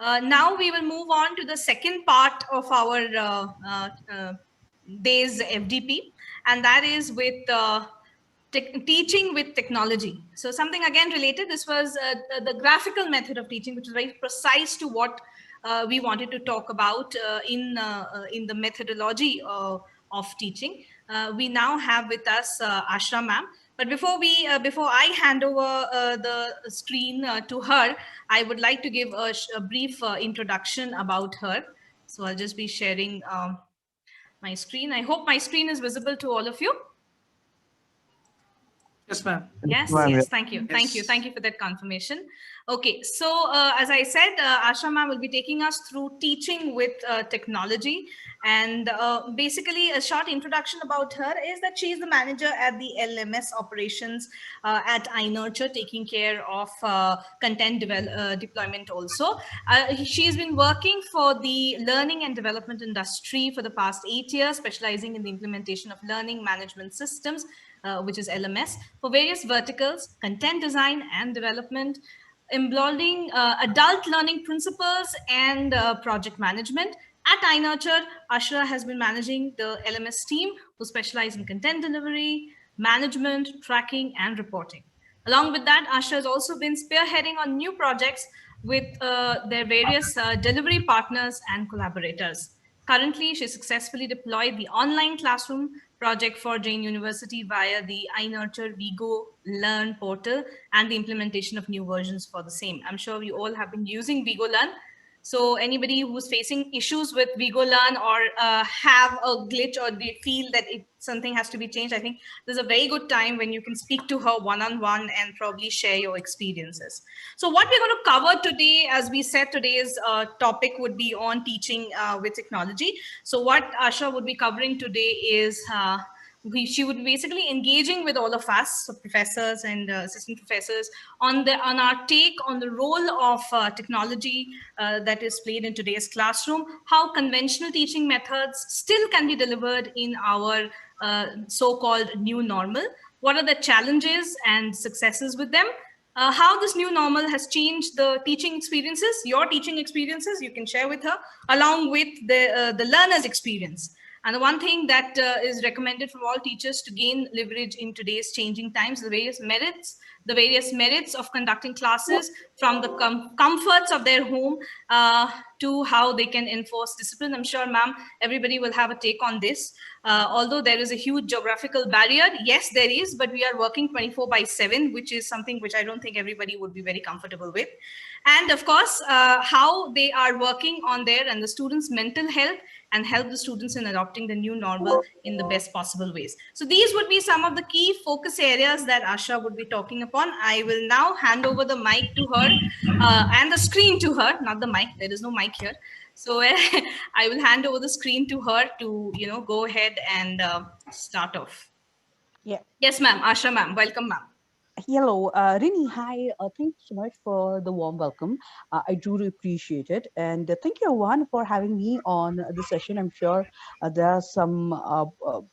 Now we will move on to the second part of our day's FDP, and that is with teaching with technology. So something again related. This was the graphical method of teaching, which is very precise to what we wanted to talk about in the methodology of teaching. We now have with us Ashra ma'am. But before I hand over the screen to her, I would like to give a brief introduction about her. So I'll just be sharing my screen. I hope my screen is visible to all of you. Yes, ma'am. Yes. Thank you. Thank you for that confirmation. Okay. So as I said, Asha ma'am will be taking us through teaching with technology. And basically a short introduction about her is that she is the manager at the LMS operations at iNurture, taking care of content deployment also. She's been working for the learning and development industry for the past 8 years, specializing in the implementation of learning management systems, which is LMS, for various verticals, content design and development, embodying adult learning principles and project management. At iNurture, Ashra has been managing the LMS team who specialize in content delivery, management, tracking, and reporting. Along with that, Ashra has also been spearheading on new projects with their various delivery partners and collaborators. Currently, she successfully deployed the online classroom project for Jain University via the iNurture Vigo Learn portal and the implementation of new versions for the same. I'm sure you all have been using Vigo Learn. So anybody who's facing issues with Vigo Learn or have a glitch or they feel that something has to be changed, I think there's a very good time when you can speak to her one-on-one and probably share your experiences. So what we're going to cover today, as we said, today's topic would be on teaching with technology. So what Asha would be covering today is she would be basically engaging with all of us, so professors and assistant professors, on our take on the role of technology that is played in today's classroom, how conventional teaching methods still can be delivered in our so-called new normal, what are the challenges and successes with them, how this new normal has changed the teaching experiences, your teaching experiences, you can share with her, along with the learner's experience. And the one thing that is recommended for all teachers to gain leverage in today's changing times, the various merits of conducting classes, from the comforts of their home to how they can enforce discipline. I'm sure, ma'am, everybody will have a take on this. Although there is a huge geographical barrier, yes, there is, but we are working 24/7, which is something which I don't think everybody would be very comfortable with. And of course, how they are working on their and the students' mental health and help the students in adopting the new normal in the best possible ways. So these would be some of the key focus areas that Asha would be talking upon. I will now hand over the mic to her and the screen to her, not the mic, there is no mic here. So I will hand over the screen to her to, go ahead and start off. Yeah. Yes, ma'am. Asha ma'am, welcome, ma'am. Hello, Rini. Hi. Thank you so much for the warm welcome. I truly appreciate it. And thank you, everyone, for having me on the session. I'm sure there are some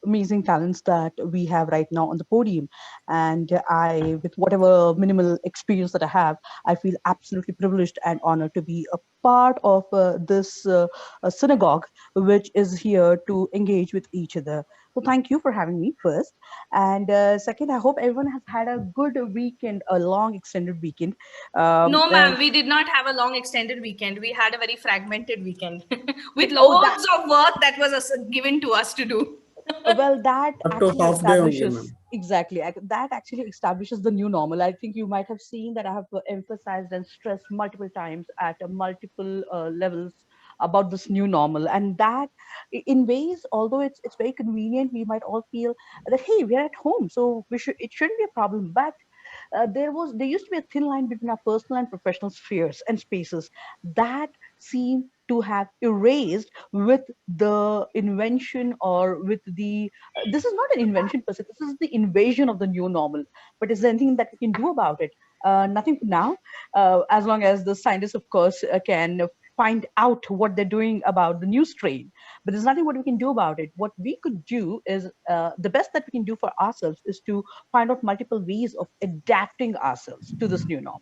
amazing talents that we have right now on the podium. And I, with whatever minimal experience that I have, I feel absolutely privileged and honored to be a part of this synagogue, which is here to engage with each other. So thank you for having me first. And second, I hope everyone has had a good weekend, a long extended weekend. No, ma'am, we did not have a long extended weekend. We had a very fragmented weekend with loads of work that was given to us to do. Well, that actually establishes only, exactly that actually establishes the new normal. I think you might have seen that I have emphasized and stressed multiple times at multiple levels about this new normal, and that in ways, although it's very convenient, we might all feel that, hey, we're at home, so it shouldn't be a problem. But there used to be a thin line between our personal and professional spheres and spaces that seem to have erased with the invention, or with the this is not an invention per se, this is the invasion of the new normal. But is there anything that we can do about it? Nothing for now, as long as the scientists, of course, can find out what they're doing about the new strain. But there's nothing what we can do about it. What we could do is, the best that we can do for ourselves is to find out multiple ways of adapting ourselves to this new norm.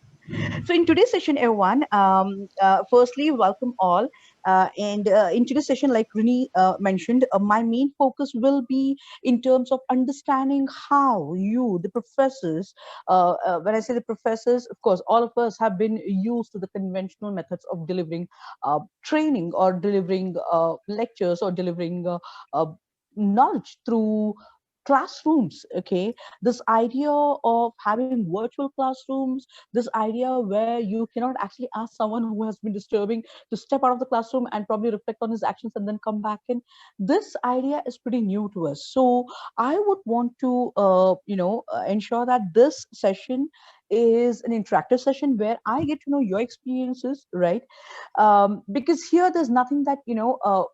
So in today's session, everyone, firstly, welcome all. And in today's session, like Rini mentioned, my main focus will be in terms of understanding how you, the professors, when I say the professors, of course, all of us have been used to the conventional methods of delivering training or delivering lectures or delivering knowledge through classrooms. Okay, this idea of having virtual classrooms, this idea where you cannot actually ask someone who has been disturbing to step out of the classroom and probably reflect on his actions and then come back in. This idea is pretty new to us. So I would want to, ensure that this session is an interactive session where I get to know your experiences, right? Because here there's nothing that,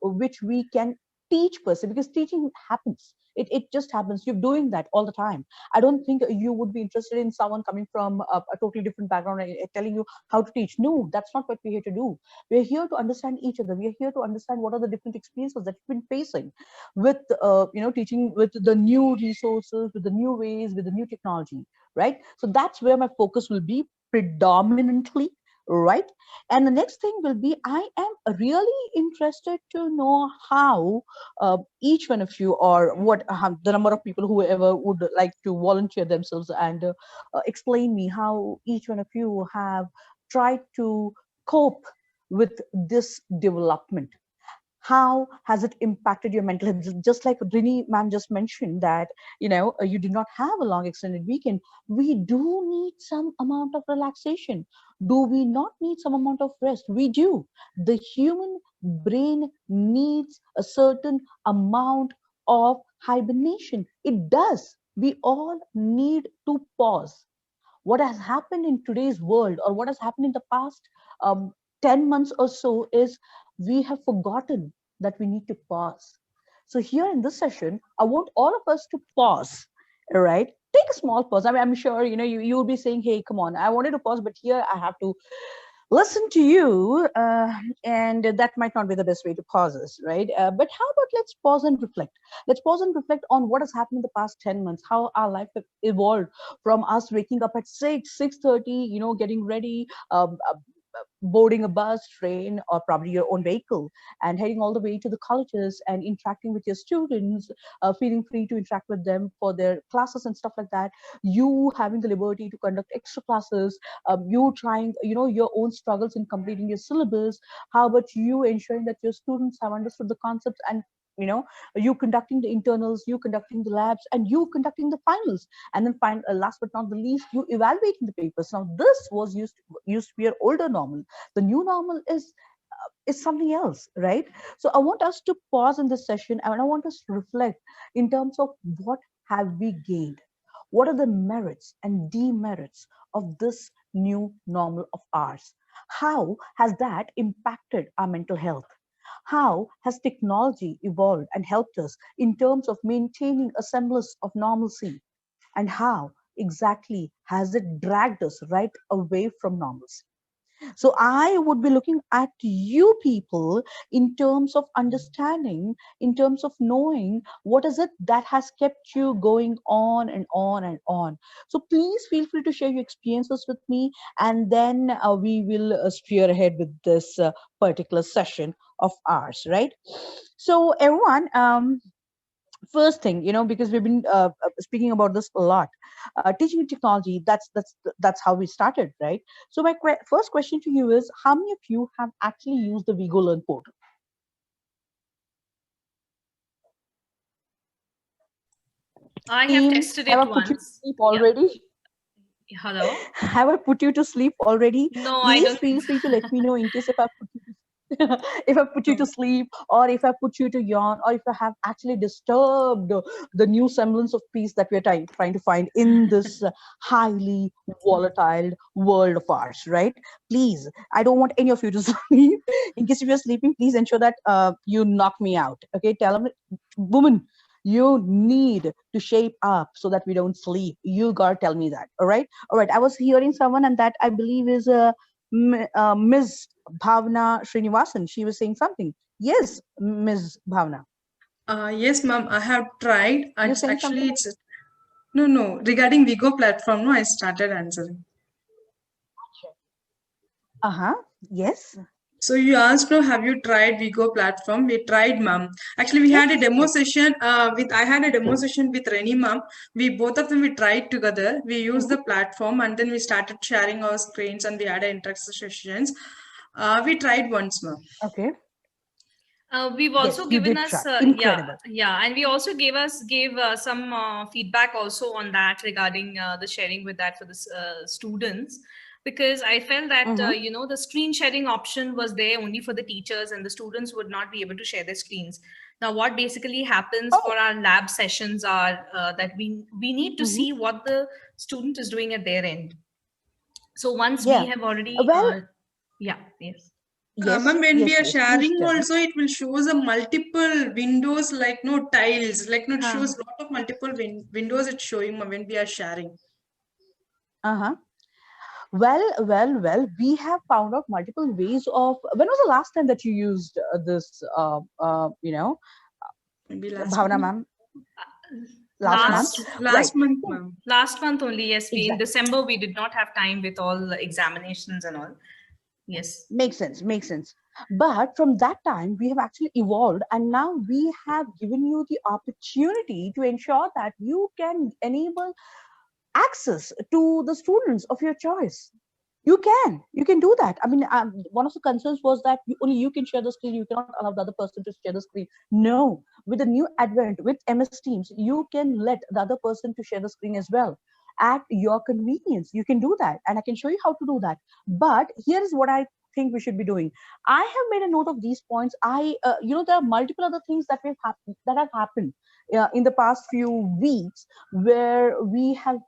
which we can teach per se, because teaching happens. It just happens. You're doing that all the time. I don't think you would be interested in someone coming from a totally different background and telling you how to teach. No, that's not what we're here to do. We're here to understand each other. We're here to understand what are the different experiences that you've been facing with, teaching with the new resources, with the new ways, with the new technology, right? So that's where my focus will be predominantly, right? And the next thing will be, I am really interested to know how each one of you, or what the number of people, whoever would like to volunteer themselves and explain me how each one of you have tried to cope with this development. How has it impacted your mental health? Just like Rini ma'am just mentioned that, you did not have a long extended weekend. We do need some amount of relaxation. Do we not need some amount of rest? We do. The human brain needs a certain amount of hibernation. It does. We all need to pause. What has happened in today's world, or what has happened in the past um, 10 months or so, is we have forgotten that we need to pause. So here in this session, I want all of us to pause, right? Take a small pause. I mean, I'm sure, you will be saying, hey, come on, I wanted to pause, but here I have to listen to you, and that might not be the best way to pause us, right? But how about let's pause and reflect. Let's pause and reflect on what has happened in the past 10 months, how our life have evolved from us waking up at 6:30, getting ready, boarding a bus, train, or probably your own vehicle, and heading all the way to the colleges and interacting with your students, feeling free to interact with them for their classes and stuff like that. You having the liberty to conduct extra classes, you trying, your own struggles in completing your syllabus. How about you ensuring that your students have understood the concepts, and you know you conducting the internals, you conducting the labs, and you conducting the finals, and then last but not the least, you evaluating the papers. Now this was used to be an older normal. The new normal is something else, right? So I want us to pause in this session, and I want us to reflect in terms of what have we gained, what are the merits and demerits of this new normal of ours. How has that impacted our mental health? How has technology evolved and helped us in terms of maintaining a semblance of normalcy? And how exactly has it dragged us right away from normalcy? So I would be looking at you people in terms of understanding, in terms of knowing what is it that has kept you going on and on and on. So please feel free to share your experiences with me, and then we will steer ahead with this particular session of ours, right? So everyone, first thing, because we've been speaking about this a lot, teaching technology, that's how we started, right? So my first question to you is, how many of you have actually used the Vigo Learn portal? I have tested it Have I put you to once. sleep already? Yeah. Hello? Have I put you to sleep already? No, I Please don't feel think so. free to let me know in case if I put you if I put you to No. sleep, or if I put you to yawn, or if I have actually disturbed the new semblance of peace that we're trying to find in this highly volatile world of ours, right? Please, I don't want any of you to sleep. In case if you're sleeping, please ensure that you knock me out. Okay, tell them, woman, you need to shape up so that we don't sleep. You gotta tell me that. All right. All right. I was hearing someone, and that I believe is Ms. Bhavna Srinivasan. She was saying something. Yes, Ms. Bhavna. Yes, ma'am, I have tried. You're It's saying something? actually no, no. Regarding Vigo platform, no, I started answering. Yes. So you asked, no, have you tried Vigo platform? We tried, ma'am. Actually, we had a demo Excellent. session. I had a demo session with Reni, ma'am. We both of them we tried together. We used Mhm. the platform and then we started sharing our screens and we had interaction sessions. We tried once, ma'am. Okay. We've Yes, also you given did try. us, Incredible. and we also gave some feedback also on that regarding the sharing with that for the students, because I felt that Mm-hmm. the screen sharing option was there only for the teachers, and the students would not be able to share their screens. Now, what basically happens for Oh. our lab sessions are that we need to Mm-hmm. see what the student is doing at their end. So once we Yeah. have already, Well, yeah, yes. yes, Ma'am, when we yes, are yes. Please sharing tell me. also, it will shows a multiple windows like no tiles, like no it Huh. shows lot of multiple windows it's showing, ma'am, when we are sharing. Uh-huh. Well. We have found out multiple ways of. When was the last time that you used this? Maybe last Bhavana, month. ma'am, last month, Last Last right? month, So, ma'am. last month only, yes. We in exactly. December we did not have time with all the examinations and all. Yes. Makes sense. Makes sense. But from that time, we have actually evolved, and now we have given you the opportunity to ensure that you can enable access to the students of your choice. You can do that. I mean, one of the concerns was that only you can share the screen, you cannot allow the other person to share the screen. No, with the new advent with MS Teams, you can let the other person to share the screen as well at your convenience. You can do that, and I can show you how to do that. But here is what I think we should be doing. I have made a note of these points. There are multiple other things that have happened in the past few weeks, where we have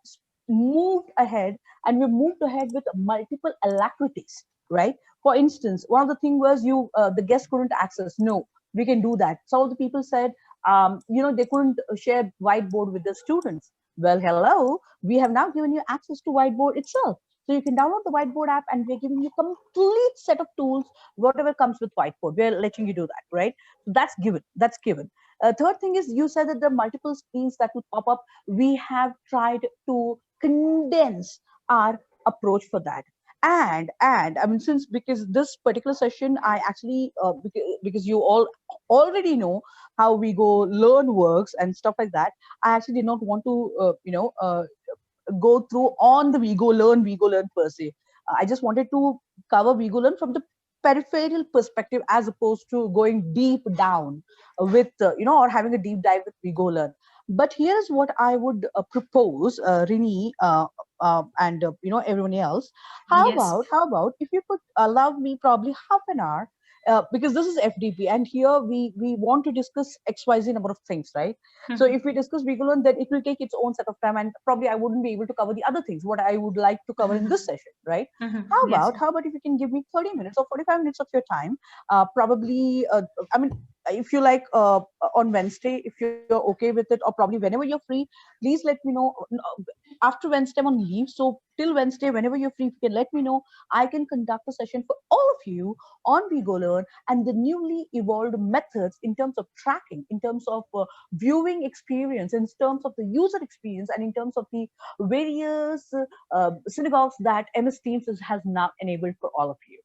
moved ahead, and we moved ahead with multiple alacrities, right? For instance, one of the thing was the guest couldn't access. No, we can do that. Some of the people said, they couldn't share whiteboard with the students. Well, hello, we have now given you access to whiteboard itself. So you can download the whiteboard app, and we're giving you complete set of tools, whatever comes with whiteboard. We're letting you do that, right? So that's given. That's given. Third thing is, you said that there are multiple screens that would pop up. We have tried to condense our approach for that. And I mean, since because this particular session, I actually because you all already know how we go learn works and stuff like that, I actually did not want to go through on the we go learn per se. I just wanted to cover we go learn from the peripheral perspective, as opposed to going deep down with or having a deep dive with we go learn. But here's what I would propose, Rini, and everyone else. Yes. How about if you could allow me probably half an hour, because this is FDP, and here we want to discuss XYZ number of things, right? So if we discuss Vigilon, then it will take its own set of time, and probably I wouldn't be able to cover the other things what I would like to cover in this session, right? Yes. How about if you can give me 30 minutes or 45 minutes of your time, probably, I mean, if you like, on Wednesday, if you're okay with it, or probably whenever you're free, please let me know. After Wednesday, I'm on leave, so till Wednesday, whenever you're free, you can let me know. I can conduct a session for all of you on VigoLearn and the newly evolved methods in terms of tracking, in terms of viewing experience, in terms of the user experience, and in terms of the various synagogues that MS Teams has now enabled for all of you.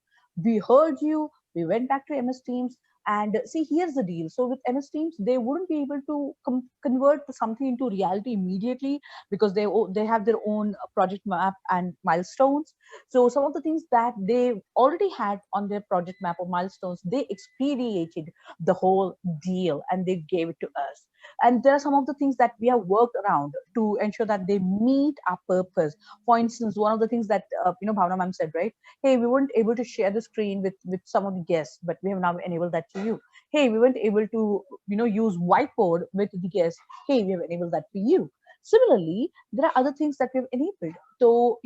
We heard you. We went back to MS Teams, and see, here's the deal. So with MS Teams, they wouldn't be able to convert something into reality immediately, because they have their own project map and milestones. So some of the things that they already had on their project map or milestones, they expedited the whole deal and they gave it to us. And there are some of the things that we have worked around to ensure that they meet our purpose. For instance, one of the things that Bhavna ma'am said, right? Hey, we weren't able to share the screen with some of the guests, but we have now enabled that to you. Hey, we weren't able to use whiteboard with the guests. Hey, we have enabled that for you. Similarly, there are other things that we've enabled. So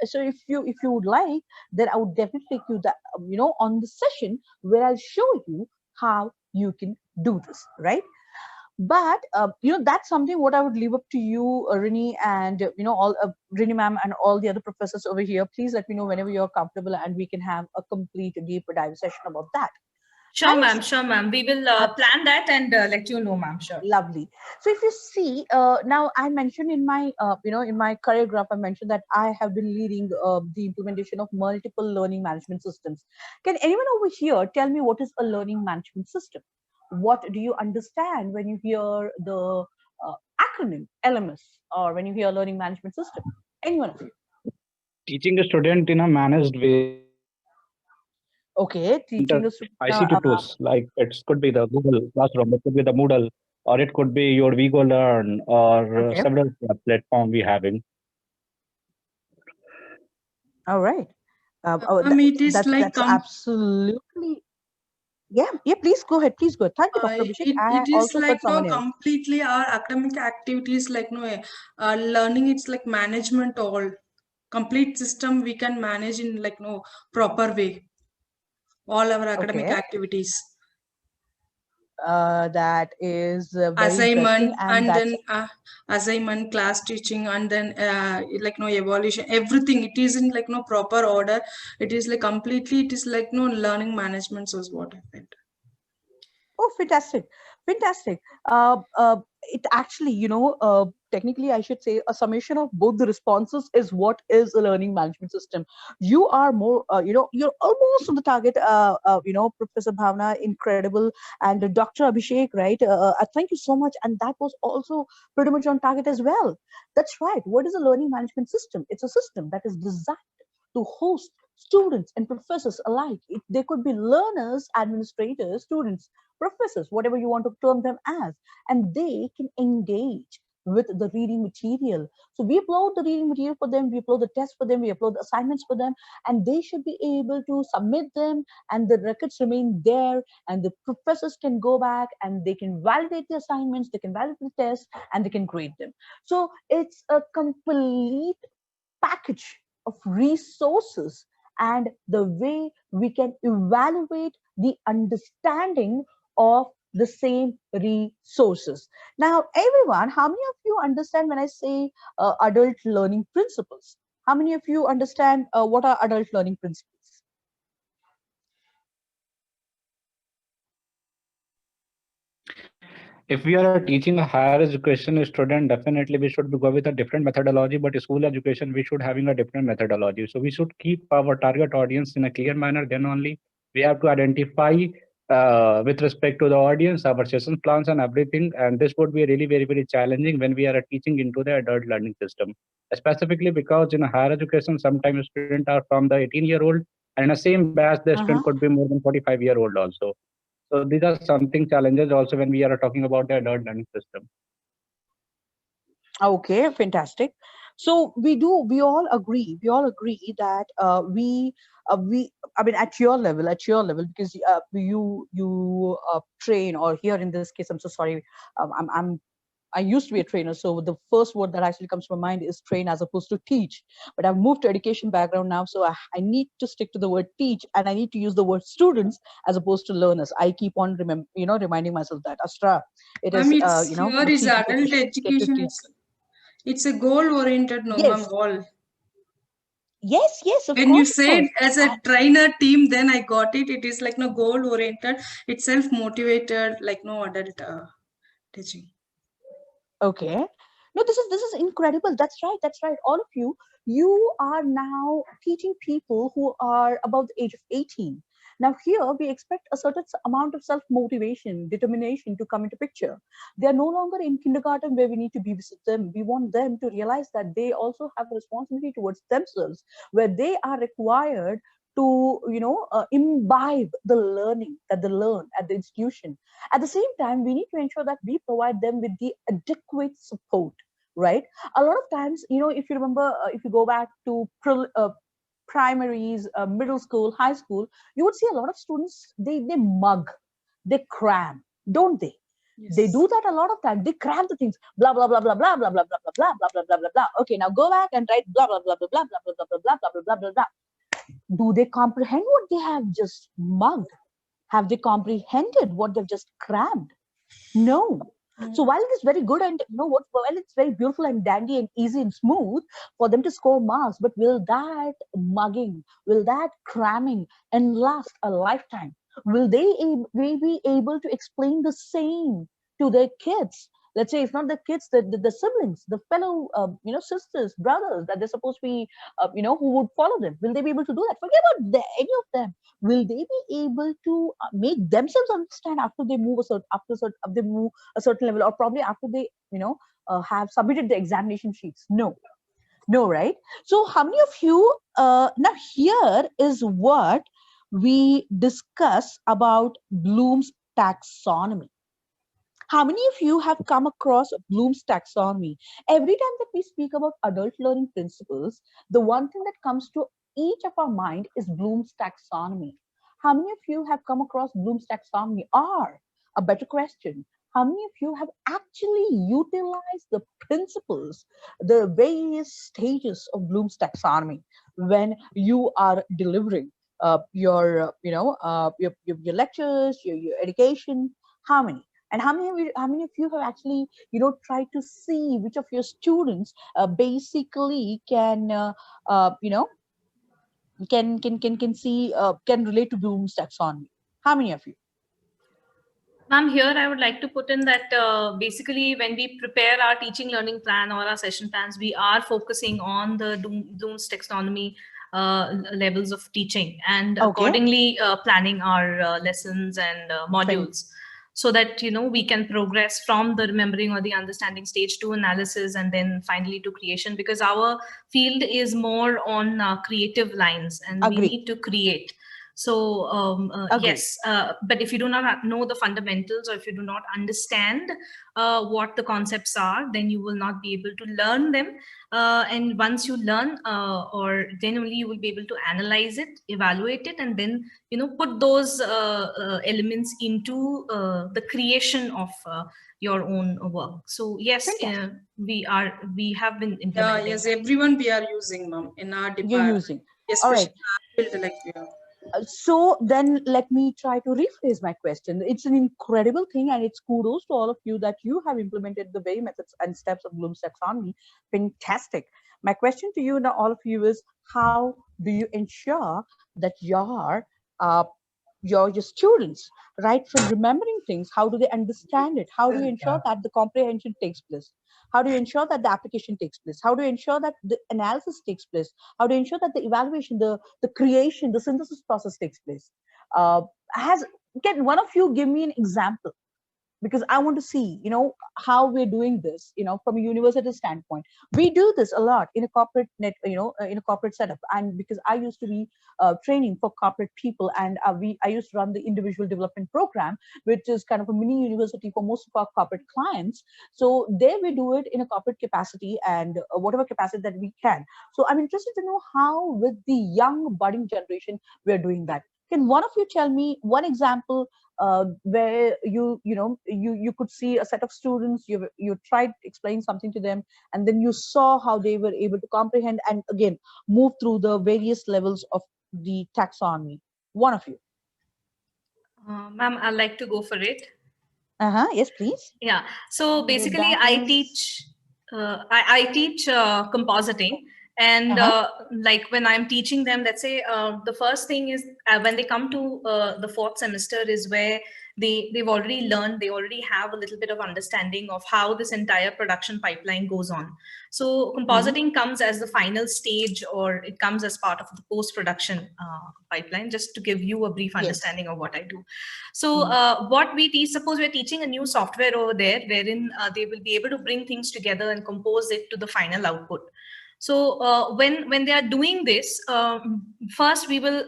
so if you would like, then I would definitely take you that on the session where I'll show you how you can do this, right? But that's something what I would leave up to you, Rini, and all Rini ma'am and all the other professors over here. Please let me know whenever you're comfortable, and we can have a complete deep dive session about that. Sure, ma'am. Sure, ma'am. We will plan that and let you know, ma'am. Sure. Lovely. So if you see, now I mentioned in my, in my career graph, I mentioned that I have been leading the implementation of multiple learning management systems. Can anyone over here tell me what is a learning management system? What do you understand when you hear the acronym LMS or when you hear learning management system? Anyone of you? Teaching a student in a managed way Okay, enter teaching a student. ICT tools like it could be the Google Classroom, it could be the Moodle, or it could be your Vigo Learn, or Okay. several platform we having. All right. It is like That's absolutely. Yeah, please go ahead. Please go ahead. Thank you, Dr. Abhishek. I it is also like heard no someone else. completely our academic activities like no learning. It's like management all complete system we can manage in like no proper way all our academic Okay. activities. That is very Assignment interesting, and and that's then assignment, class teaching, and then like no evaluation, everything it is in like no proper order. It is like completely it is like no learning management, so is what I meant. oh, fantastic, fantastic. It actually, technically, I should say a summation of both the responses is what is a learning management system. You are more, you're almost on the target. Professor Bhavna, incredible, and Dr. Abhishek, right? Thank you so much, and that was also pretty much on target as well. That's right. What is a learning management system? It's a system that is designed to host students and professors alike. They could be learners, administrators, students, professors, whatever you want to term them as, and they can engage with the reading material. So we upload the reading material for them, we upload the tests for them, we upload the assignments for them, and they should be able to submit them, and the records remain there, and the professors can go back and they can validate the assignments, they can validate the tests, and they can grade them. So it's a complete package of resources and the way we can evaluate the understanding of the same resources. Now, everyone, how many of you understand when I say adult learning principles? How many of you understand what are adult learning principles? If we are teaching a higher education student, definitely we should go with a different methodology. But school education, we should having a different methodology. So we should keep our target audience in a clear manner. Then only we have to identify with respect to the audience, our session plans and everything. And this would be really very, very challenging when we are teaching into the adult learning system. Specifically because in a higher education, sometimes students are from the 18-year-old, and in the same batch, the student could be more than 45-year-old also. So these are something challenges also when we are talking about the adult learning system. Okay, fantastic. So we all agree that I mean, at your level, because you train, or here in this case, I'm so sorry, I used to be a trainer, so the first word that actually comes to my mind is train as opposed to teach. But I've moved to education background now, so I need to stick to the word teach, and I need to use the word students as opposed to learners. I keep on reminding myself that. Astra, it is It's here the is teaching adult profession. Get to education. teach. It's a goal oriented, no, ma'am. Yes, All. yes, of When you course, of said course. as a trainer team, then I got it. It is like no goal oriented. It's self motivated, like no adult teaching. Okay. No, this is incredible. That's right. That's right. All of you, you are now teaching people who are above the age of 18. Now here we expect a certain amount of self-motivation, determination to come into picture. They are no longer in kindergarten where we need to babysit them. We want them to realize that they also have a responsibility towards themselves, where they are required to imbibe the learning that they learn at the institution. At the same time, we need to ensure that we provide them with the adequate support, right? A lot of times, if you remember, if you go back to primaries, middle school, high school, you would see a lot of students, they mug, they cram, don't they? Yes. They do that a lot of time. They cram the things, blah blah blah blah blah blah blah blah blah blah blah blah blah blah blah. Okay, now go back and write blah blah blah blah blah blah blah blah blah blah blah blah blah blah. Do they comprehend what they have just mugged? Have they comprehended what they've just crammed? No. So while it is very good and while it's very beautiful and dandy and easy and smooth for them to score marks, but will that mugging, will that cramming and last a lifetime? Will they be able to explain the same to their kids? Let's say, if not the kids, the siblings, the fellow, sisters, brothers that they're supposed to be, who would follow them. Will they be able to do that? Forget about any of them. Will they be able to make themselves understand after they move they move a certain level, or probably after they, have submitted the examination sheets? No, right? So how many of you, now here is what we discuss about Bloom's taxonomy. How many of you have come across Bloom's taxonomy? Every time that we speak about adult learning principles, the one thing that comes to each of our mind is Bloom's taxonomy. How many of you have come across Bloom's taxonomy? Or a better question, how many of you have actually utilized the principles, the various stages of Bloom's taxonomy when you are delivering your lectures, your education? How many? And how many of you have actually, tried to see which of your students basically can, can relate to Bloom's taxonomy? How many of you? Ma'am, here I would like to put in that basically when we prepare our teaching learning plan or our session plans, we are focusing on the Bloom's taxonomy levels of teaching, and accordingly planning our lessons and modules, so that we can progress from the remembering or the understanding stage to analysis, and then finally to creation, because our field is more on creative lines, and we need to create. So yes, but if you do not know the fundamentals, or if you do not understand what the concepts are, then you will not be able to learn them. And once you learn, or then only you will be able to analyze it, evaluate it, and then put those elements into the creation of your own work. So yes, we have been implementing. Yes, everyone we are using, ma'am, in our department. You're using. Yes, all right. So then let me try to rephrase my question. It's an incredible thing, and it's kudos to all of you that you have implemented the very methods and steps of Bloom's taxonomy. Fantastic. My question to you now, all of you, is how do you ensure that your students, right from remembering things, how do they understand it? How do you ensure that the comprehension takes place? How do you ensure that the application takes place? How do you ensure that the analysis takes place? How do you ensure that the evaluation, the creation, the synthesis process takes place? Can one of you give me an example? Because I want to see, how we're doing this, from a university standpoint. We do this a lot in a corporate in a corporate setup. And because I used to be training for corporate people, and I used to run the individual development program, which is kind of a mini university for most of our corporate clients. So there we do it in a corporate capacity, and whatever capacity that we can. So I'm interested to know how, with the young budding generation, we're doing that. Can one of you tell me one example where you could see a set of students, you tried explaining something to them, and then you saw how they were able to comprehend and again move through the various levels of the taxonomy? One of you. Ma'am, I'd like to go for it. Yes, please. Yeah. So basically, I teach compositing. And like when I'm teaching them, let's say the first thing is when they come to the fourth semester is where they've already learned, they already have a little bit of understanding of how this entire production pipeline goes on. So compositing comes as the final stage, or it comes as part of the post-production pipeline, just to give you a brief understanding of what I do. So what we teach, suppose we're teaching a new software over there, wherein they will be able to bring things together and compose it to the final output. So when they are doing this, first we will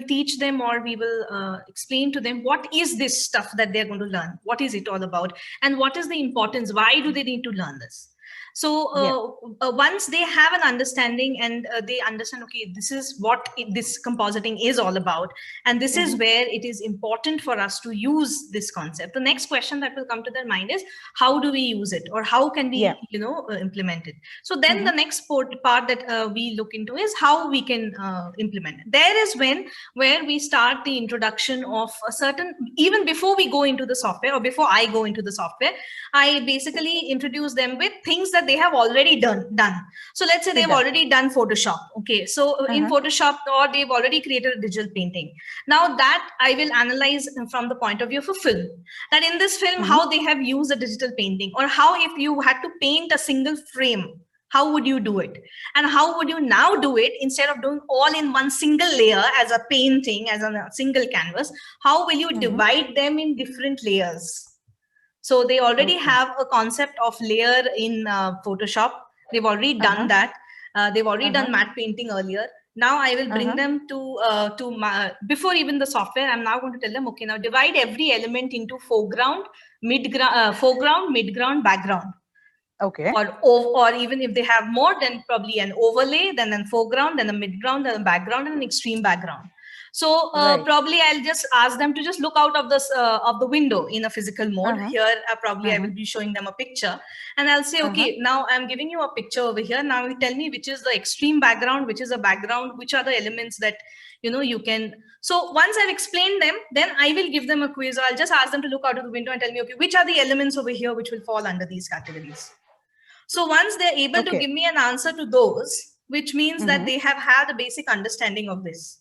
teach them, or we will explain to them what is this stuff that they're going to learn, what is it all about, and what is the importance, why do they need to learn this. So once they have an understanding, and they understand, okay, this is what this compositing is all about, and this is where it is important for us to use this concept. The next question that will come to their mind is, how do we use it, or how can we implement it? So then the next part that we look into is how we can implement it. There is where we start the introduction of a certain, even before we go into the software, or before I go into the software, I basically introduce them with things that that they have already done. So let's say they've already done Photoshop. Okay. So in Photoshop, or they've already created a digital painting. Now that I will analyze from the point of view of a film, that in this film, how they have used a digital painting, or how if you had to paint a single frame, how would you do it? And how would you now do it instead of doing all in one single layer as a painting, as a single canvas? How will you divide them in different layers? So they already have a concept of layer in Photoshop. They've already done that. They've already done matte painting earlier. Now I will bring them to before even the software. I'm now going to tell them, okay, now divide every element into foreground, midground, background. Okay. Or even if they have more, then probably an overlay, then foreground, then a midground, then a background, and an extreme background. So probably I'll just ask them to just look out of this of the window in a physical mode. Here, probably I will be showing them a picture, and I'll say, okay, now I'm giving you a picture over here. Now you tell me which is the extreme background, which is a background, which are the elements that you can. So once I've explained them, then I will give them a quiz. I'll just ask them to look out of the window and tell me, okay, which are the elements over here which will fall under these categories. So once they're able to give me an answer to those, which means that they have had a basic understanding of this.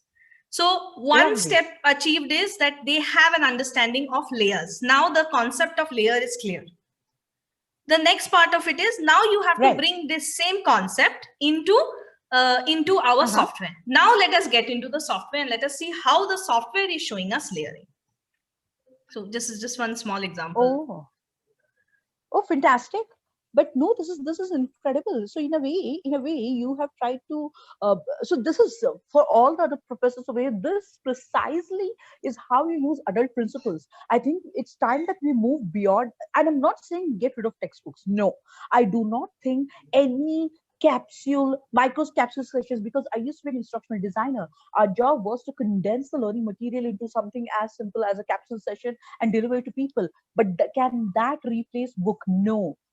So one step achieved is that they have an understanding of layers. Now the concept of layer is clear. The next part of it is now you have to bring this same concept into our software. Now let us get into the software and let us see how the software is showing us layering. So this is just one small example. Oh, fantastic. But no, this is incredible. So in a way, you have tried to. So this is for all the other professors away. This precisely is how you use adult principles. I think it's time that we move beyond. And I'm not saying get rid of textbooks. No, I do not think any micro capsule sessions, because I used to be an instructional designer. Our job was to condense the learning material into something as simple as a capsule session and deliver it to people. But can that replace book?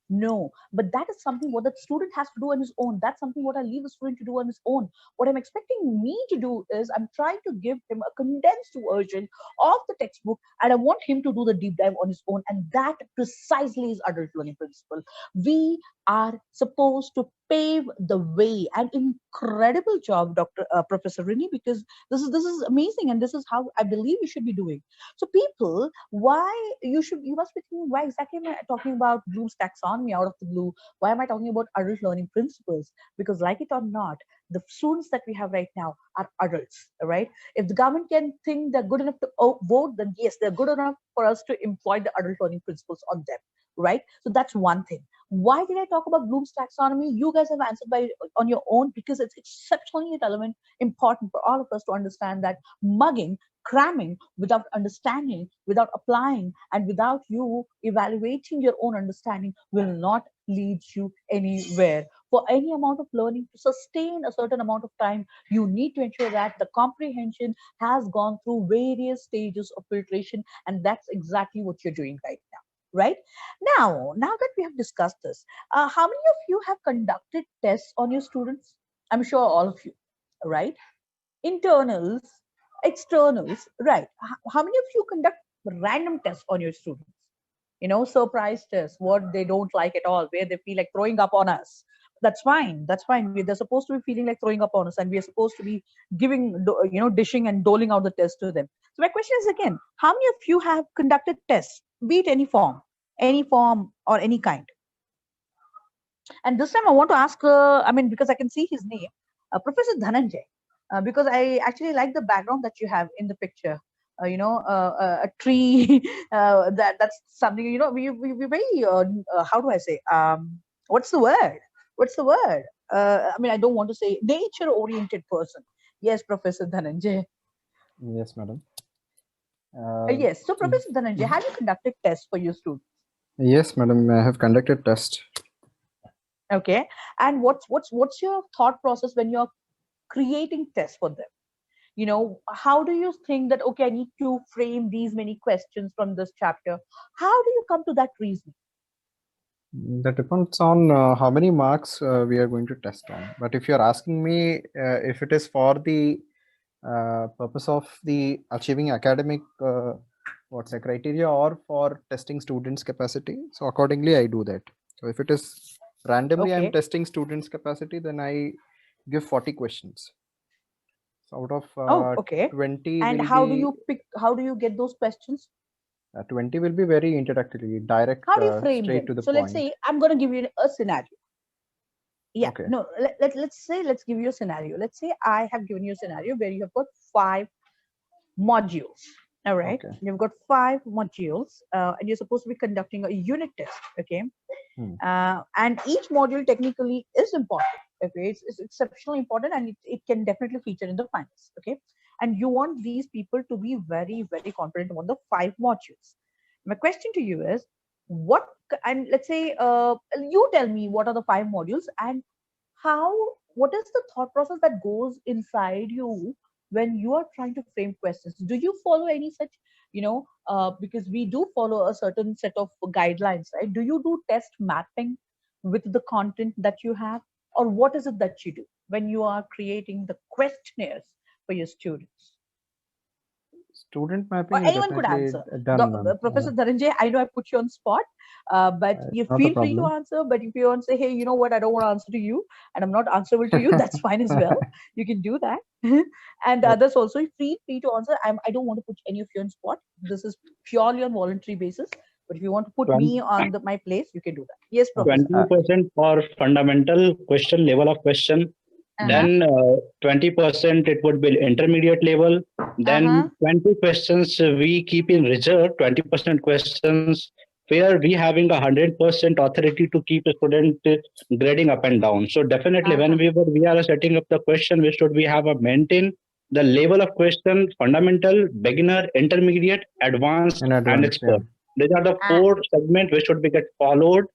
No, but that is something what the student has to do on his own. That's something what I leave the student to do on his own. What I'm expecting me to do is I'm trying to give him a condensed version of the textbook, and I want him to do the deep dive on his own. And that precisely is adult learning principle. We are supposed to pave the way. And incredible job, Professor Rini, because this is amazing, and this is how I believe we should be doing. So people, you must be thinking, why exactly am I talking about Bloom's taxonomy out of the blue? Why am I talking about adult learning principles? Because like it or not, the students that we have right now are adults, right? If the government can think they're good enough to vote, then yes, they're good enough for us to employ the adult learning principles on them, right? So that's one thing. Why did I talk about Bloom's taxonomy? You guys have answered on your own, because it's exceptionally relevant, important for all of us to understand that mugging, cramming without understanding, without applying, and without you evaluating your own understanding will not lead you anywhere. For any amount of learning to sustain a certain amount of time, you need to ensure that the comprehension has gone through various stages of filtration, and that's exactly what you're doing right now. Right now that we have discussed this, how many of you have conducted tests on your students? I'm sure all of you, right? Internals, externals, right? How many of you conduct random tests on your students? Surprise tests, what they don't like at all, where they feel like throwing up on us. That's fine. They're supposed to be feeling like throwing up on us, and we are supposed to be giving, dishing and doling out the test to them. So my question is again, how many of you have conducted tests, be it any form or any kind? And this time I want to ask, because I can see his name, Professor Dhananjay, because I actually like the background that you have in the picture. A tree, that's something, we very, how do I say, what's the word? I don't want to say nature-oriented person. Yes, Professor Dhananjay. Yes, madam. Yes. So, Professor Dhananjay, have you conducted tests for your students? Yes, madam. I have conducted tests. Okay. And what's your thought process when you're creating tests for them? How do you think that, okay, I need to frame these many questions from this chapter? How do you come to that reasoning? That depends on how many marks we are going to test on. But if you're asking me if it is for the purpose of the achieving academic criteria or for testing students' capacity, so accordingly I do that. So if it is randomly I'm Okay. testing students' capacity, then I give 40 questions. So out of Oh, okay. 20 And will how do be you pick? How do you get those questions? 20 will be very introductory, direct, How do you frame straight them? to the So let's point. say I'm going to give you a scenario. Yeah, Okay. no, let's give you a scenario. Let's say I have given you a scenario where you have got 5 modules. All right, Okay. you've got 5 modules, and you're supposed to be conducting a unit test. Okay, and each module technically is important. Okay, it's exceptionally important, and it can definitely feature in the finals. Okay, and you want these people to be very, very confident on the 5 modules. My question to you is, what, and let's say you tell me what are the 5 modules, and how, what is the thought process that goes inside you when you are trying to frame questions? Do you follow any such, because we do follow a certain set of guidelines, right? Do you do test mapping with the content that you have, or what is it that you do when you are creating the questionnaires for your students? Student Or mapping is anyone could definitely answer. done, ma'am. Professor Dhananjay, I know I put you on spot, but you Not a feel free to problem. answer. But if you want to say, hey, you know what, I don't want to answer to you, and I'm not answerable to you, that's fine as well. You can do that. And the others also feel free to answer. I don't want to put any of you on spot. This is purely on voluntary basis. But if you want to put me on my place, you can do that. Yes, Professor. 20% for fundamental question, level of question. Then 20% it would be intermediate level. Then 20 questions we keep in reserve, 20% questions where we having 100% authority to keep a student grading up and down. So definitely when we are setting up the question, we should we have a maintain the level of question, fundamental, beginner, intermediate, advanced, and expert. These are the 4 segments which should be get followed.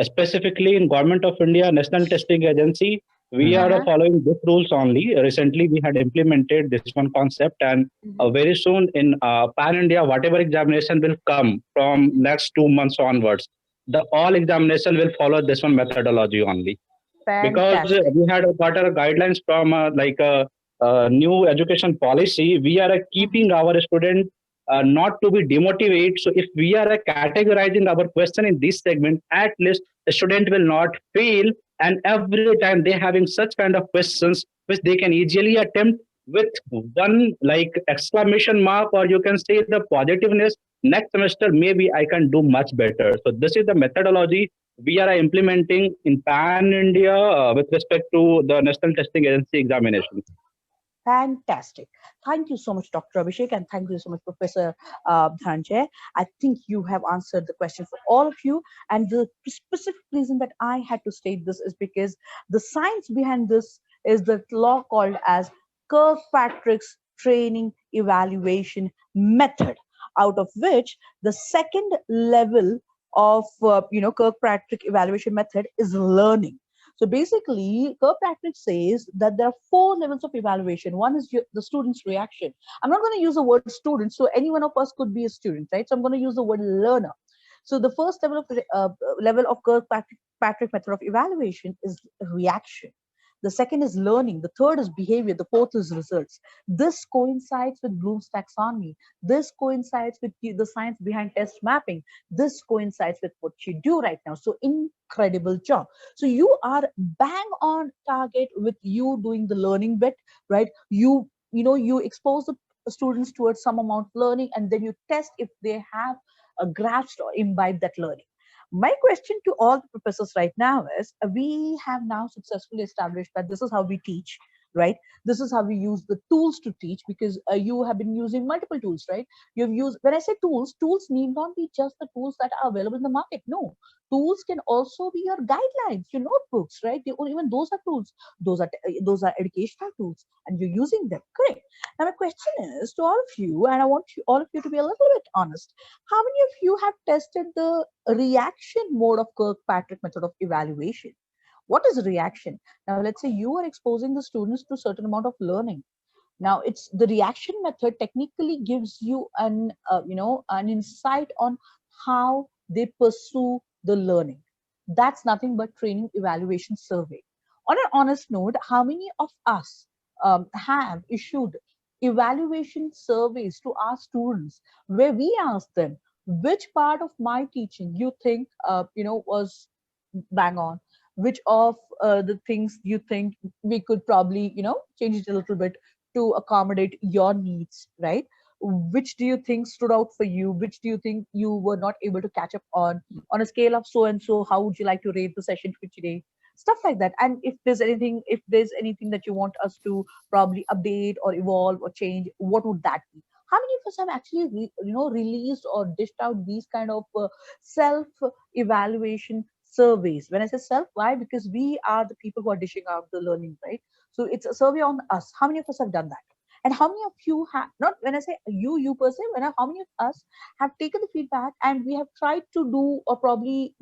Specifically in Government of India National Testing Agency, we are following these rules only. Recently, we had implemented this one concept, and very soon in Pan India, whatever examination will come from next 2 months onwards, the all examination will follow this one methodology only. Because Fantastic. we had got our guidelines from like a new education policy, we are keeping our student not to be demotivated. So if we are categorizing our question in this segment, at least the student will not fail. And every time they having such kind of questions which they can easily attempt with one like exclamation mark, or you can say the positiveness, next semester maybe I can do much better. So this is the methodology we are implementing in Pan India with respect to the National Testing Agency examination. Fantastic. Thank you so much, Dr. Abhishek, and thank you so much, Professor Dhananjay. I think you have answered the question for all of you. And the specific reason that I had to state this is because the science behind this is the law called as Kirkpatrick's training evaluation method, out of which the second level of Kirkpatrick evaluation method is learning. So basically, Kirkpatrick says that there are 4 levels of evaluation. One is the student's reaction. I'm not going to use the word student, so any one of us could be a student, right? So I'm going to use the word learner. So the first level of Kirkpatrick method of evaluation is reaction. The second is learning. The third is behavior. The fourth is results. This coincides with Bloom's taxonomy. This coincides with the science behind test mapping. This coincides with what you do right now. So incredible job. So you are bang on target with you doing the learning bit, right? You expose the students towards some amount of learning, and then you test if they have grasped or imbibed that learning. My question to all the professors right now is, we have now successfully established that this is how we teach, right? This is how we use the tools to teach, because you have been using multiple tools, right? You've used, when I say tools need not be just the tools that are available in the market. No, tools can also be your guidelines, your notebooks, right? Even those are tools. Those are educational tools, and you're using them. Great. Now my question is to all of you, and I want all of you to be a little bit honest. How many of you have tested the reaction mode of Kirkpatrick method of evaluation? What is reaction? Now, let's say you are exposing the students to a certain amount of learning. Now, it's the reaction method technically gives you an insight on how they pursue the learning. That's nothing but training evaluation survey. On an honest note, how many of us have issued evaluation surveys to our students where we ask them, which part of my teaching you think was bang on, which of the things you think we could probably, change it a little bit to accommodate your needs, right? Which do you think stood out for you? Which do you think you were not able to catch up on a scale of so and so? How would you like to rate the session for today? Stuff like that. And if there's anything that you want us to probably update or evolve or change, what would that be? How many of us have actually released or dished out these kind of self evaluation surveys? When I say self, why? Because we are the people who are dishing out the learning, right? So it's a survey on us. How many of us have done that? And how many of you have, not when I say you per se, how many of us have taken the feedback and we have tried to do, or probably,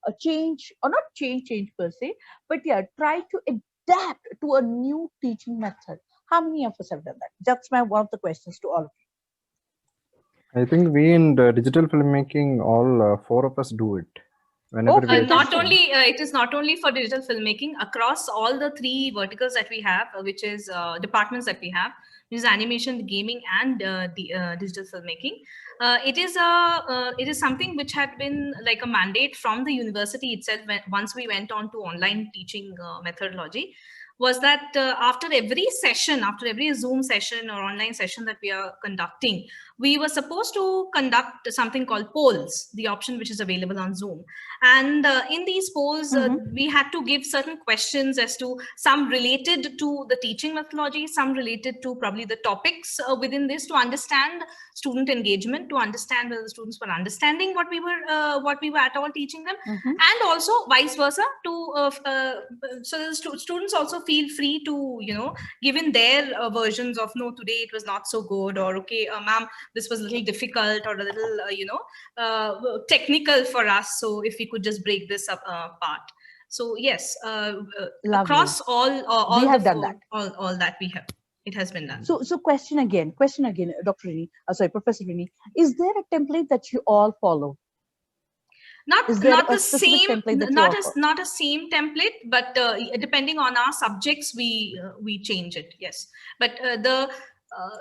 a change, or not change per se, but yeah, try to adapt to a new teaching method? How many of us have done that? That's one of the questions to all of you. I think we in the digital filmmaking, all 4 of us do it. Whenever we are Not teaching. only it is not only for digital filmmaking, across all the 3 verticals that we have, which is departments that we have, which is animation, gaming, and digital filmmaking. It is something which had been like a mandate from the university itself. Once we went on to online teaching methodology, was that after every session, after every Zoom session or online session that we are conducting, we were supposed to conduct something called polls, the option which is available on Zoom. And in these polls, we had to give certain questions as to some related to the teaching methodology, some related to probably the topics within this, to understand student engagement, to understand whether the students were understanding what we were at all teaching them, and also vice versa, to so the students also feel free to give in their versions of, no, today it was not so good, or okay, ma'am, this was a little difficult or a little technical for us, so if we could just break this up apart. So yes, across all we have done that. All that we have, it has been done. So question again, Dr. Rini, Professor Rini, is there a template that you all follow? Not the same, not a same template, but depending on our subjects, we change it. Yes, but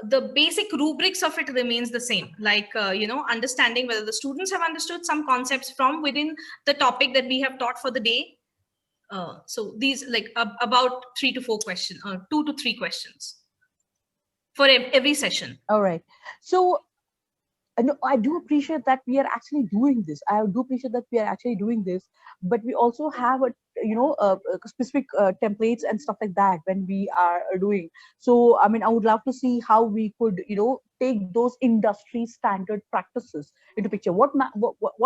the basic rubrics of it remains the same, like understanding whether the students have understood some concepts from within the topic that we have taught for the day. So these like about 3 to 4 questions, or 2 to 3 questions for every session. All right. So I do appreciate that we are actually doing this. But we also have specific templates and stuff like that when we are doing. So I mean, I would love to see how we could take those industry standard practices into picture. What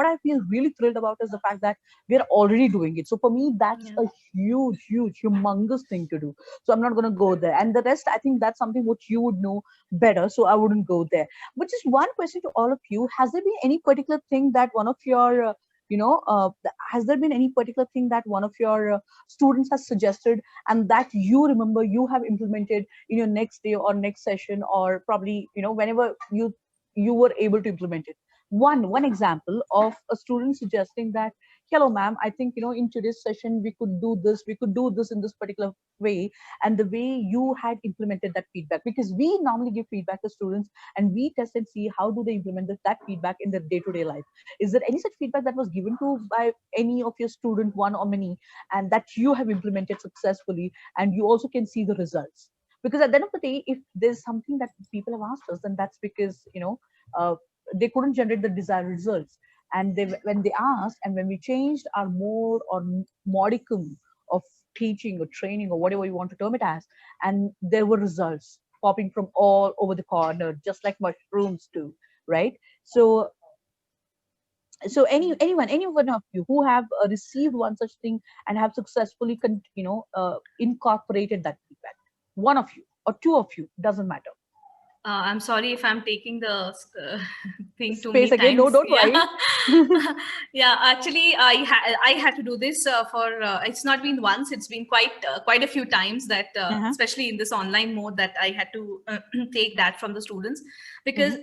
I feel really thrilled about is the fact that we are already doing it. So for me, that's a huge, humongous thing to do. So I'm not going to go there. And the rest, I think that's something which you would know better. So I wouldn't go there. But just one question to all of you: has there been any particular thing that one of your has there been any particular thing that one of your students has suggested and that you remember you have implemented in your next day or next session, or probably whenever you were able to implement it? One example of a student suggesting that, hello ma'am, I think in today's session we could do this in this particular way, and the way you had implemented that feedback, because we normally give feedback to students and we test and see how do they implement that feedback in their day-to-day life. Is there any such feedback that was given to by any of your student, one or many, and that you have implemented successfully and you also can see the results? Because at the end of the day, if there's something that people have asked us, then that's because they couldn't generate the desired results. And when they asked, and when we changed our mode or modicum of teaching or training or whatever you want to term it as, and there were results popping from all over the corner, just like mushrooms do, right? So any one of you who have received one such thing and have successfully incorporated that feedback, one of you or 2 of you, doesn't matter. I'm sorry if I'm taking the thing too Space many again. times. No, don't worry. Yeah, actually, I had to do this for. It's not been once. It's been quite a few times that, especially in this online mode, that I had to take that from the students, because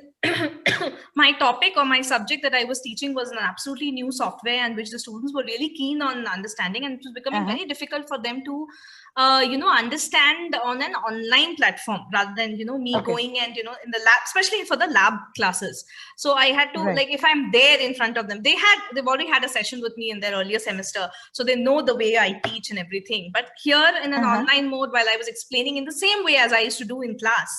my my topic or my subject that I was teaching was an absolutely new software, and which the students were really keen on understanding, and it was becoming very difficult for them to understand on an online platform rather than me going and in the lab, especially for the lab classes. So I had to like, if I'm there in front of them, they've already had a session with me in their earlier semester, so they know the way I teach and everything. But here in an online mode, while I was explaining in the same way as I used to do in class,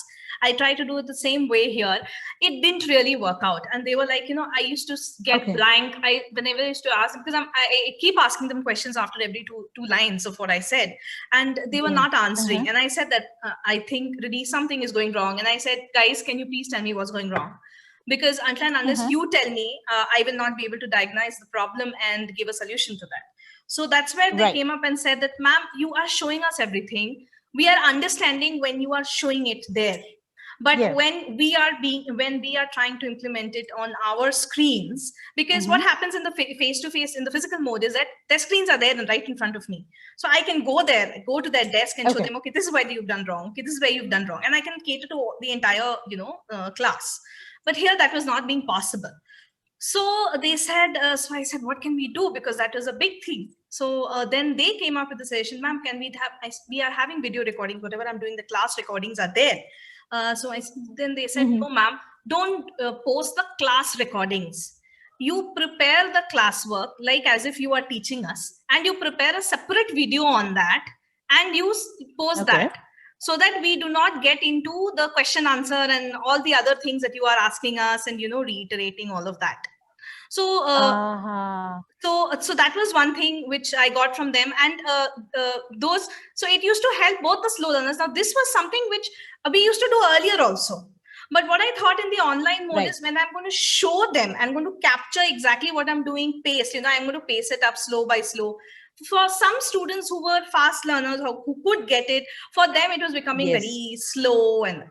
I try to do it the same way here. It didn't really work out. And they were like, I used to get blank. Whenever I used to ask, because I keep asking them questions after every two lines of what I said. And they were not answering. And I said that, I think really something is going wrong. And I said, guys, can you please tell me what's going wrong? Because until and unless you tell me, I will not be able to diagnose the problem and give a solution to that. So that's where they came up and said that, ma'am, you are showing us everything. We are understanding when you are showing it there. But when we are trying to implement it on our screens, because what happens in the face-to-face in the physical mode is that their screens are there and right in front of me. So I can go to their desk and show them, okay, this is where you've done wrong. Okay, this is where you've done wrong. And I can cater to the entire, class. But here that was not being possible. So they said, so I said, what can we do? Because that was a big thing. So then they came up with the suggestion, ma'am, can we we are having video recording, whatever I'm doing, the class recordings are there. So then they said, no, ma'am, don't post the class recordings. You prepare the classwork like as if you are teaching us, and you prepare a separate video on that, and you post that, so that we do not get into the question answer and all the other things that you are asking us and, reiterating all of that. So, so that was one thing which I got from them. And so it used to help both the slow learners. Now, this was something which we used to do earlier also. But what I thought in the online mode is, when I'm going to show them, I'm going to capture exactly what I'm doing, pace, I'm going to pace it up slow by slow. For some students who were fast learners, who could get it, for them it was becoming very slow, and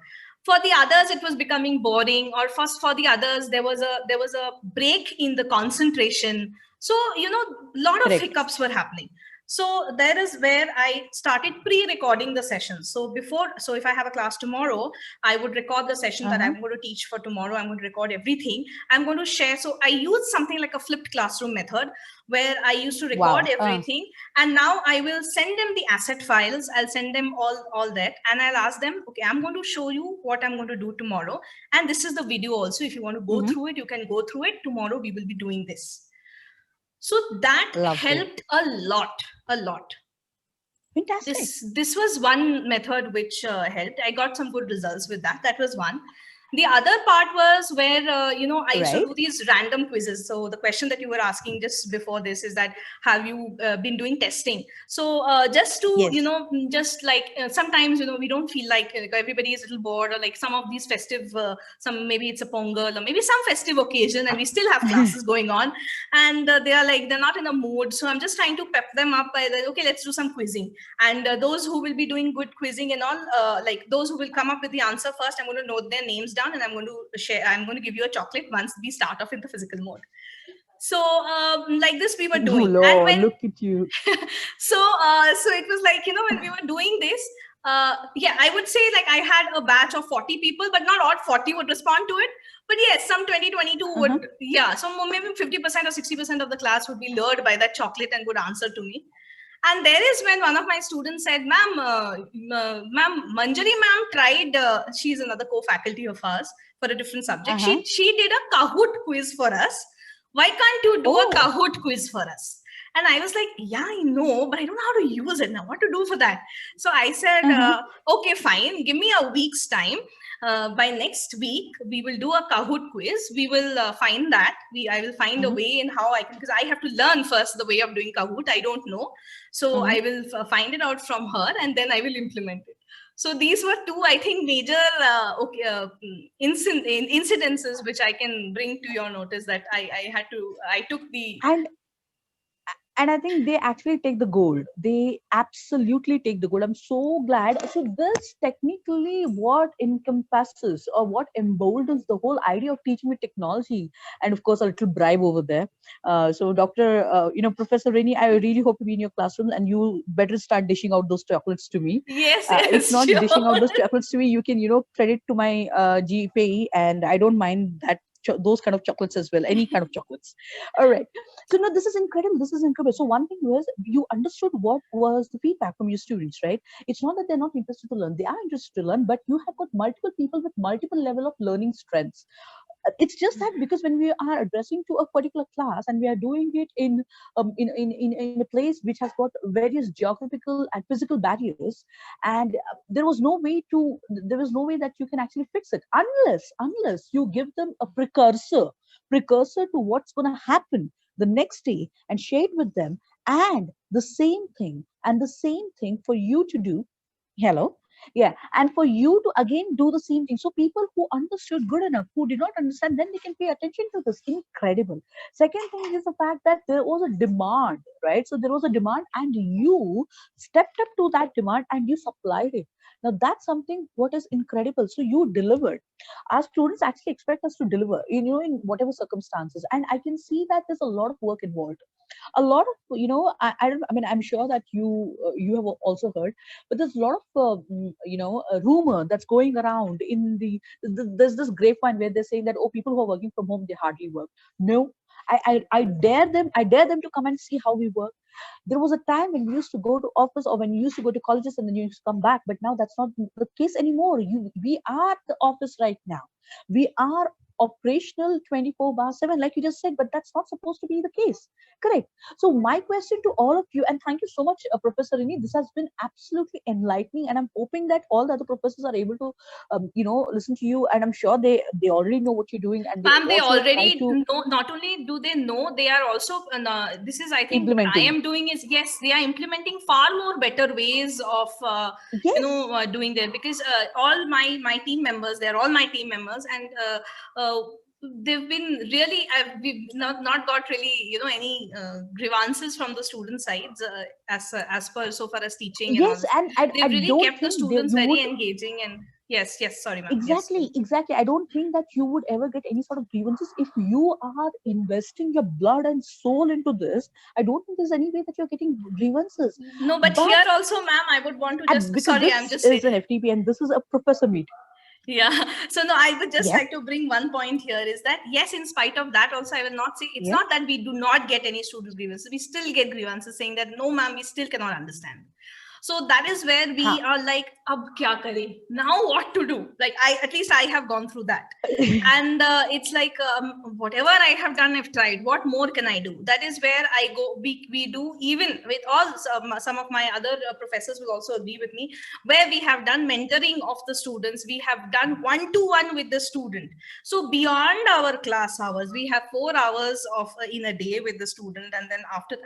for the others it was becoming boring, or for the others there was a break in the concentration. So a lot of hiccups were happening. So that is where I started pre-recording the sessions. So if I have a class tomorrow, I would record the session that I'm going to teach for tomorrow. I'm going to record everything. I'm going to share. So I use something like a flipped classroom method, where I used to record everything. And now I will send them the asset files. I'll send them all that. And I'll ask them, okay, I'm going to show you what I'm going to do tomorrow. And this is the video also. If you want to go through it, you can go through it. Tomorrow we will be doing this. So that helped a lot. Fantastic. This was one method which helped. I got some good results with that. That was one. The other part was where, I used to do these random quizzes. So the question that you were asking just before this is that, have you been doing testing? So just to, just like sometimes, we don't feel like everybody is a little bored, or like some of these festive, maybe it's a Pongal or maybe some festive occasion, and we still have classes going on, and they're not in a mood. So I'm just trying to pep them up by that, okay, let's do some quizzing. And those who will be doing good quizzing and all, like those who will come up with the answer first, I'm going to note their names down, and I'm going to give you a chocolate once we start off in the physical mode. So like this we were doing. Lord, look at you. So it was like, when we were doing this, I would say like I had a batch of 40 people, but not all 40 would respond to it. But yes, some 20, 22 would, so maybe 50% or 60% of the class would be lured by that chocolate and would answer to me. And there is when one of my students said, ma'am, Manjari ma'am tried, she's another co-faculty of ours for a different subject. She did a Kahoot quiz for us. Why can't you do a Kahoot quiz for us? And I was like, yeah, I know, but I don't know how to use it now. What to do for that? So I said, okay, fine. Give me a week's time. By next week, we will do a Kahoot quiz. We will find that. I will find a way in how I can, because I have to learn first the way of doing Kahoot. I don't know. So I will find it out from her, and then I will implement it. So these were two, I think, major incidences which I can bring to your notice that I took the... And I think they actually take the gold. They absolutely take the gold. I'm so glad. So this technically what encompasses or what emboldens the whole idea of teaching with technology. And of course, a little bribe over there. So Dr. Professor Reni, I really hope to be in your classroom, and you better start dishing out those chocolates to me. Yes, if not dishing out those chocolates to me, you can, credit to my GPAE, and I don't mind that those kind of chocolates as well, any kind of chocolates. All right. So no, this is incredible. This is incredible. So one thing was you understood what was the feedback from your students, right? It's not that they're not interested to learn. They are interested to learn, but you have got multiple people with multiple level of learning strengths. It's just that because when we are addressing to a particular class and we are doing it in a place which has got various geographical and physical barriers, and there was no way that you can actually fix it unless you give them a precursor to what's going to happen the next day and share it with them, and the same thing for you to do. Hello. Yeah, and for you to again do the same thing. So people who understood good enough, who did not understand, then they can pay attention to this. Incredible. Second thing is the fact that there was a demand, right? So there was a demand and you stepped up to that demand and you supplied it. Now that's something what is incredible. So you delivered. Our students actually expect us to deliver, in whatever circumstances. And I can see that there's a lot of work involved. A lot of, I mean, I'm sure that you have also heard, but there's a lot of a rumor that's going around in there's this grapevine where they're saying that, oh, people who are working from home, they hardly work. No, I dare them to come and see how we work. There was a time when we used to go to office or when we used to go to colleges and then you used to come back, but now that's not the case anymore. We are at the office right now. We are operational 24/7, like you just said, but that's not supposed to be the case. Correct. So my question to all of you, and thank you so much, Professor Rini, this has been absolutely enlightening, and I'm hoping that all the other professors are able to, listen to you, and I'm sure they already know what you're doing, and Ma'am, they also already try to know. Not only do they know, they are also. This is, I think, what I implementing. am doing is, yes, they are implementing far more better ways of, Yes. doing that, because all my team members, they're all my team members, and they've been really. We've not got really, any grievances from the student sides as per so far as teaching and all. Yes, and I They've really don't kept the think that students you very would. engaging and. Yes, sorry, ma'am. Yes. Exactly. I don't think that you would ever get any sort of grievances if you are investing your blood and soul into this. I don't think there's any way that you're getting grievances. No, but here also, ma'am, I would want to just. Because Sorry, this I'm just is saying. an FTP and this is a professor meet. Yeah. So no, I would just Yeah. like to bring one point here is that yes, in spite of that, also I will not say it's Yeah. not that we do not get any student grievances. We still get grievances saying that no, ma'am, we still cannot understand. So that is where we are like, ab kya kare? Now what to do? Like at least I have gone through that. And it's like, whatever I have done, I've tried. What more can I do? That is where I go. We do, even with all some of my other professors will also agree with me, where we have done mentoring of the students. We have done one-to-one with the student. So beyond our class hours, we have 4 hours of in a day with the student. And then after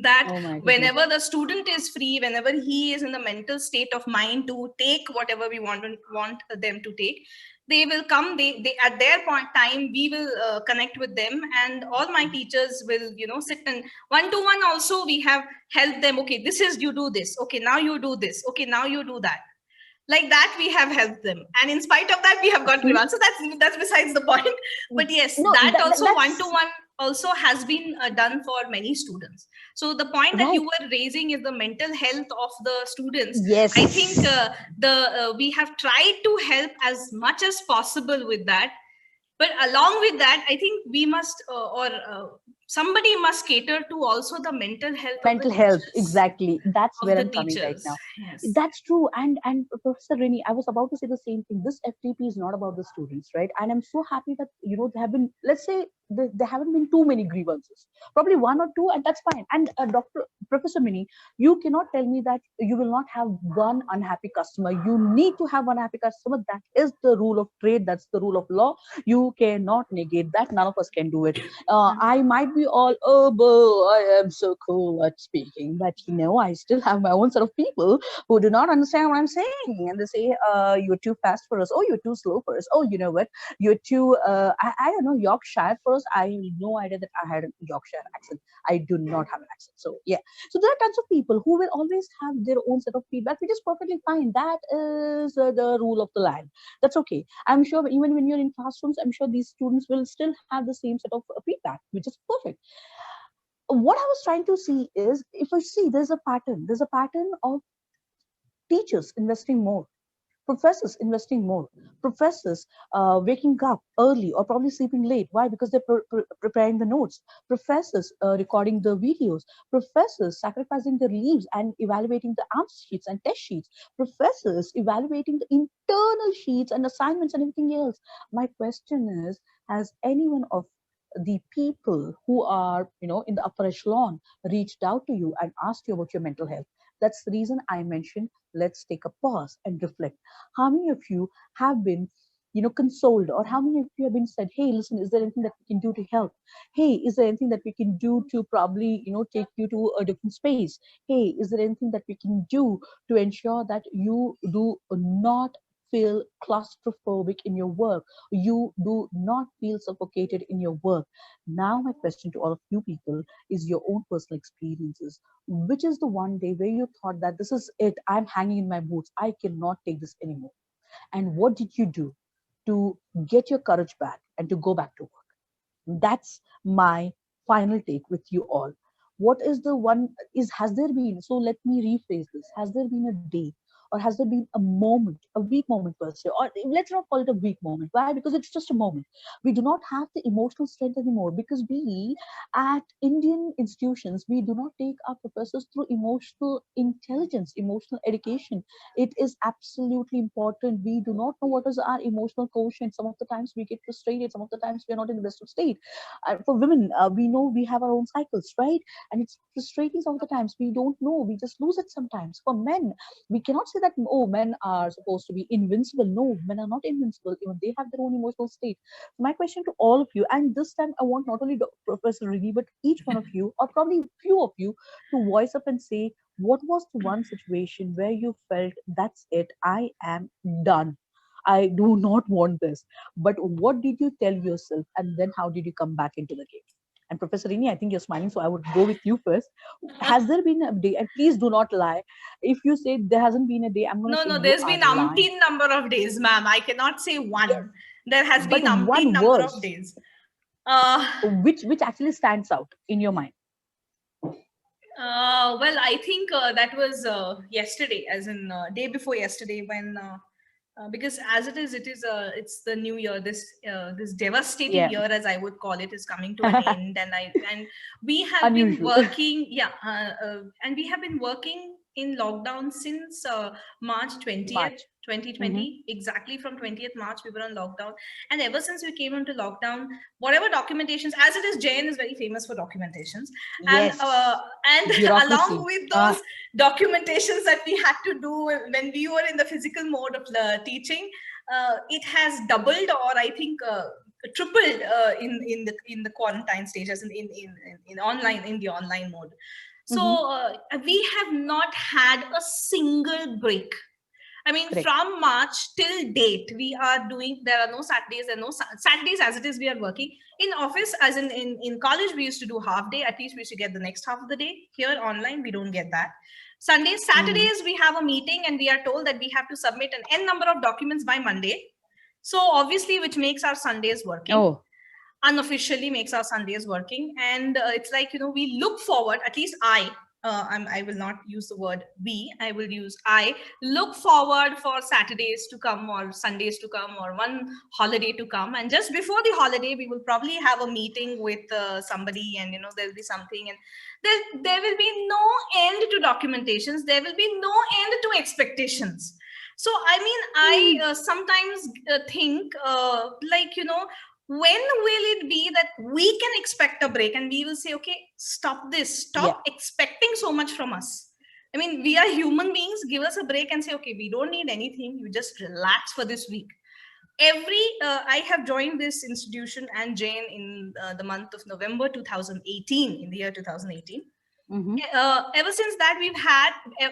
that, whenever the student is free, whenever he is in the mental state of mind to take whatever we want them to take, they will come. They at their point time, we will connect with them, and all my teachers will sit and one-to-one. Also we have helped them. Okay, this is, you do this. Okay, now you do this. Okay, now you do that. Like that, we have helped them, and in spite of that, we have got grievances. So that's besides the point. But yes, that also one-to-one also has been done for many students. So the point that you were raising is the mental health of the students. Yes, I think we have tried to help as much as possible with that. But along with that, I think we must somebody must cater to also the mental health. Exactly. That's where I'm coming right now. Yes. That's true. And Professor Rini, I was about to say the same thing. This FTP is not about the students, right? And I'm so happy that there have been, let's say, there haven't been too many grievances. Probably 1 or 2, and that's fine. And Professor Mini, you cannot tell me that you will not have one unhappy customer. You need to have one happy customer. That is the rule of trade. That's the rule of law. You cannot negate that. None of us can do it. I might be all, I am so cool at speaking, but I still have my own set of people who do not understand what I'm saying, and they say, you're too fast for us. Oh, you're too slow for us. Oh, you know what? You're too, I don't know, Yorkshire for us. I have no idea that I had a Yorkshire accent. I do not have an accent. So yeah. So there are tons of people who will always have their own set of feedback, which is perfectly fine. That is the rule of the land. That's okay. I'm sure even when you're in classrooms, I'm sure these students will still have the same set of feedback, which is perfect. What I was trying to see is, if I see there's a pattern of teachers investing more. Professors investing more, professors waking up early or probably sleeping late. Why? Because they're preparing the notes. Professors recording the videos. Professors sacrificing their leaves and evaluating the answer sheets and test sheets. Professors evaluating the internal sheets and assignments and everything else. My question is, has anyone of the people who are, in the upper echelon reached out to you and asked you about your mental health? That's the reason I mentioned, let's take a pause and reflect. How many of you have been, consoled, or how many of you have been said, hey, listen, is there anything that we can do to help? Hey, is there anything that we can do to probably, take you to a different space? Hey, is there anything that we can do to ensure that you do not feel claustrophobic in your work? You do not feel suffocated in your work? Now, my question to all of you people is your own personal experiences. Which is the one day where you thought that this is it, I'm hanging in my boots, I cannot take this anymore? And what did you do to get your courage back and to go back to work? That's my final take with you all. What is the one, has there been, so let me rephrase this, has there been a day, or has there been a moment, a weak moment per se, or let's not call it a weak moment? Why? Because it's just a moment. We do not have the emotional strength anymore, because we at Indian institutions, we do not take our professors through emotional intelligence, emotional education. It is absolutely important. We do not know what is our emotional quotient. Some of the times we get frustrated, some of the times we are not in the best of state. For women, we know we have our own cycles, right? And it's frustrating some of the times. We don't know, we just lose it sometimes. For men, we cannot say that, oh, men are supposed to be invincible. No, men are not invincible. Even they have their own emotional state. My question to all of you, and this time I want not only Professor Riddhi, but each one of you, or probably few of you, to voice up and say, what was the one situation where you felt, that's it, I am done, I do not want this? But what did you tell yourself, and then how did you come back into the game? And Professor Rini, I think you're smiling, so I would go with you first. Has there been a day, and please do not lie. If you say there hasn't been a day, I'm going to say No, you there's are been lying. umpteen number of days, ma'am. I cannot say one. There has But been umpteen one number verse, of days. which actually stands out in your mind? Well, I think that was yesterday, as in day before yesterday, when because as it is, it's the new year. This devastating year, as I would call it, is coming to an end, and we have been working, and we have been working in lockdown since March 20th. 2020, exactly from 20th March, we were on lockdown. And ever since we came into lockdown, whatever documentations, as it is, Jain is very famous for documentations. Yes. And along with those documentations that we had to do when we were in the physical mode of teaching, it has doubled, or I think tripled in the quarantine stage, as in online, in the online mode. So we have not had a single break. I mean, from March till date, we are doing, there are no Saturdays, and no Saturdays as it is, we are working. In office, as in college, we used to do half day. At least we used to get the next half of the day. Here online, we don't get that. Sundays, Saturdays, we have a meeting and we are told that we have to submit an N number of documents by Monday. So obviously, which makes our Sundays working. Unofficially makes our Sundays working. And it's like, we look forward, at least I will not use the word we, I will use I look forward for Saturdays to come, or Sundays to come, or one holiday to come. And just before the holiday, we will probably have a meeting with somebody, and there'll be something, and there will be no end to documentations. There will be no end to expectations. So, I mean, I sometimes think when will it be that we can expect a break and we will say, okay, stop this, stop expecting so much from us. I mean, we are human beings. Give us a break and say, okay, we don't need anything. You just relax for this week. I have joined this institution and Jain in the month of November 2018, in the year 2018. Ever since that, we've had,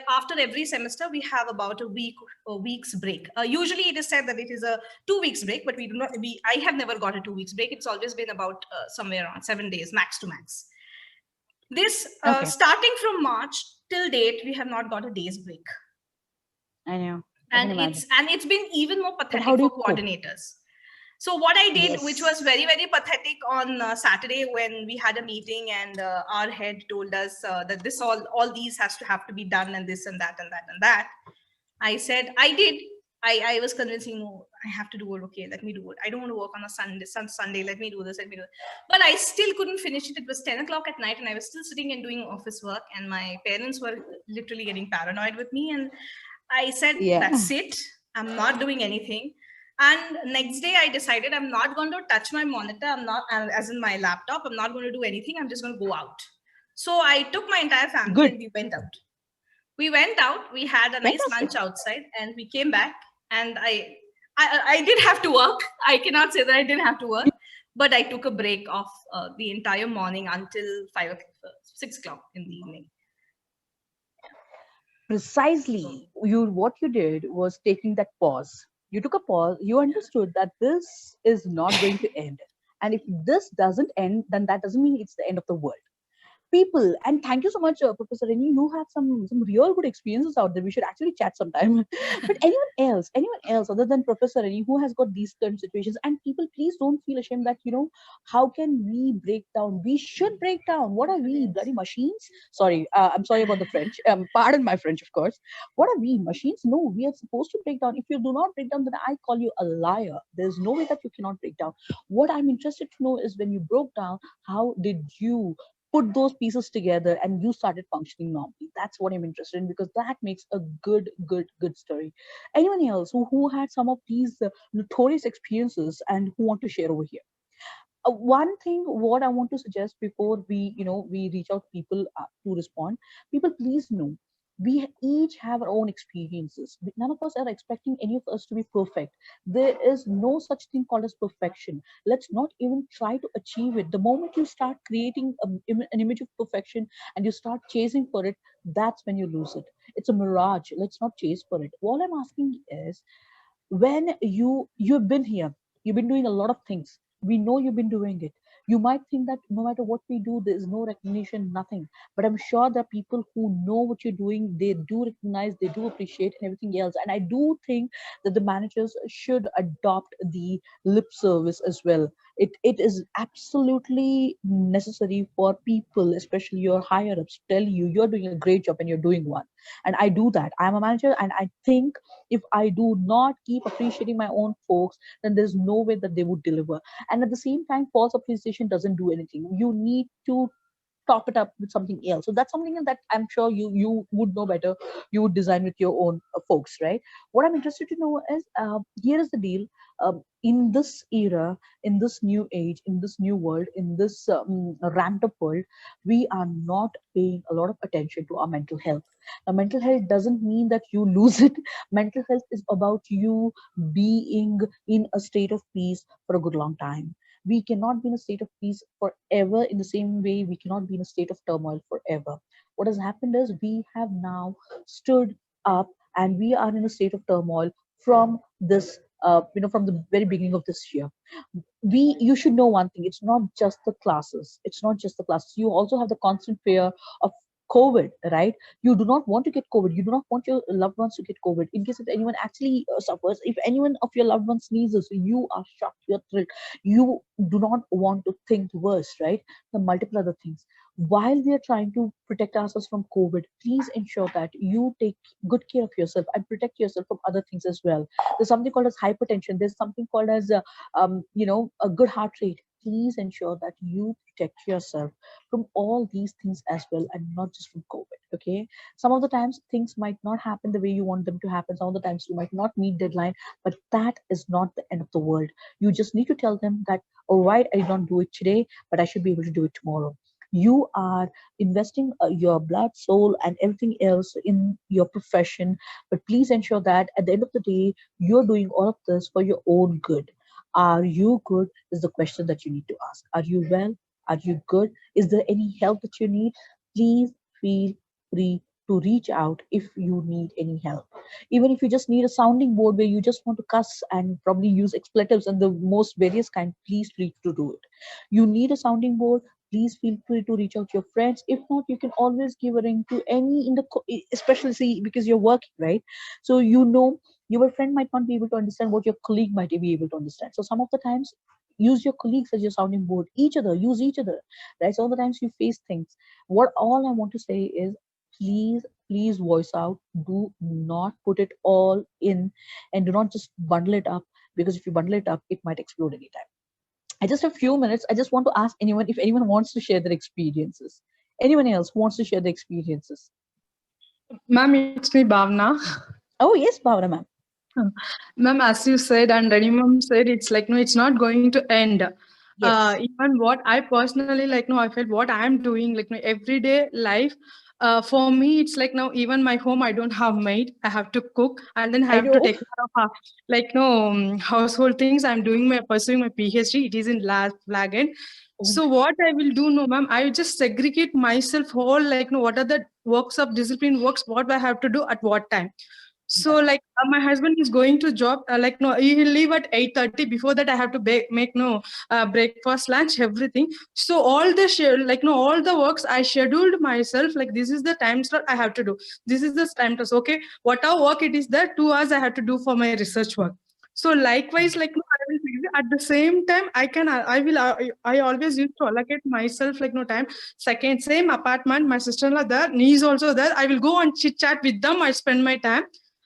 after every semester, we have about a week's break. Usually it is said that it is a 2 weeks break, but I have never got a 2 weeks break. It's always been about somewhere around 7 days, max to max. This, starting from March till date, we have not got a day's break. I know. And it's been even more pathetic for coordinators. So what I did, which was very, very pathetic, on Saturday when we had a meeting and our head told us that this all these have to be done, and this and that and that and that. I said, I did I was convincing, no, I have to do it. Okay, let me do it. I don't want to work on a Sunday. Let me do this. Let me do it. But I still couldn't finish it. It was 10 o'clock at night and I was still sitting and doing office work. And my parents were literally getting paranoid with me. And I said, Yeah. that's it. I'm not doing anything. And next day I decided I'm not going to touch my monitor. I'm not, as in my laptop, I'm not going to do anything. I'm just going to go out. So I took my entire family Good. and we went out. We went out, we had a nice Fantastic. lunch outside and we came back. And I did have to work. I cannot say that I didn't have to work, but I took a break of the entire morning until 6 o'clock in the evening. Precisely, what you did was taking that pause. You took a pause. You understood that this is not going to end, and if this doesn't end, then that doesn't mean it's the end of the world. People, and thank you so much, Professor Reni. You have some real good experiences out there. We should actually chat sometime. But anyone else other than Professor Reni who has got these current situations, and people, please don't feel ashamed that how can we break down? We should break down. What are we, bloody machines? Sorry, I'm sorry about the French. Pardon my French, of course. What are we, machines? No, we are supposed to break down. If you do not break down, then I call you a liar. There's no way that you cannot break down. What I'm interested to know is when you broke down, how did you put those pieces together and you started functioning normally? That's what I'm interested in, because that makes a good story. Anyone else who had some of these notorious experiences and who want to share over here? One thing what I want to suggest before we reach out to people to respond, people, please know we each have our own experiences. None of us are expecting any of us to be perfect. There is no such thing called as perfection. Let's not even try to achieve it. The moment you start creating an image of perfection and you start chasing for it, that's when you lose it. It's a mirage. Let's not chase for it. All I'm asking is, when you've been here, you've been doing a lot of things, we know you've been doing it. You might think that no matter what we do, there is no recognition, nothing, but I'm sure there are people who know what you're doing. They do recognize, they do appreciate, and everything else. And I do think that the managers should adopt the lip service as well. It is absolutely necessary for people, especially your higher ups, to tell you you're doing a great job and you're doing one. And I do that. I'm a manager, and I think if I do not keep appreciating my own folks, then there's no way that they would deliver. And at the same time, false appreciation doesn't do anything. You need to top it up with something else. So that's something that I'm sure you would know better. You would design with your own folks, right? What I'm interested to know is, here is the deal. In this era, in this new age, in this new world, in this ramped up world, we are not paying a lot of attention to our mental health. Now, mental health doesn't mean that you lose it. Mental health is about you being in a state of peace for a good long time. We cannot be in a state of peace forever. In the same way, we cannot be in a state of turmoil forever. What has happened is we have now stood up and we are in a state of turmoil from this from the very beginning of this year. You should know one thing. It's not just the classes. It's not just the classes. You also have the constant fear of COVID, right? You do not want to get COVID. You do not want your loved ones to get COVID. In case if anyone actually suffers, if anyone of your loved ones sneezes, you are shocked, you're thrilled. You do not want to think worse, right? The multiple other things. While we are trying to protect ourselves from COVID, please ensure that you take good care of yourself and protect yourself from other things as well. There's something called as hypertension. There's something called as a good heart rate. Please ensure that you protect yourself from all these things as well, and not just from COVID. Okay. Some of the times things might not happen the way you want them to happen. Some of the times you might not meet deadline, but that is not the end of the world. You just need to tell them that, all right, I don't do it today, but I should be able to do it tomorrow. You are investing your blood, soul, and everything else in your profession. But please ensure that at the end of the day, you're doing all of this for your own good. Are you good? Is the question that you need to ask. Are you well? Are you good? Is there any help that you need? Please feel free to reach out if you need any help. Even if you just need a sounding board where you just want to cuss and probably use expletives and the most various kind, please free to do it. You need a sounding board, please feel free to reach out to your friends. If not, you can always give a ring to any especially see, because you're working, right? So your friend might not be able to understand what your colleague might be able to understand. So some of the times, use your colleagues as your sounding board. Use each other, right? Some of the times you face things. What all I want to say is, please voice out. Do not put it all in, and do not just bundle it up, because if you bundle it up, it might explode anytime. I just have a few minutes. I just want to ask anyone if anyone wants to share their experiences. Anyone else who wants to share their experiences? Ma'am, it's me, Bhavna. Oh yes, Bhavana ma'am. Ma'am, as you said, and Rani ma'am said, it's like, no, it's not going to end. Yes. Even what I personally like, no, I felt what I am doing, like, no, everyday life. For me, it's like now, even my home, I don't have maid. I have to cook, and then I I have to know. take care of, like, no, household things. I'm pursuing my PhD. It is in flag end. So what I will do, no, ma'am, I will just segregate myself whole, like, no, what are the works of discipline works, what I have to do at what time. So like my husband is going to job, like no, he will leave at 8:30. Before that, I have to make no breakfast, lunch, everything. So all the like no, all the works I scheduled myself. Like this is the time slot I have to do. This is the time slot. Okay, whatever work it is, there 2 hours I have to do for my research work. So likewise, like no, I will at the same time I always used to allocate myself like no time. Second, same apartment, my sister-in-law there, niece also there. I will go and chit chat with them. I spend my time.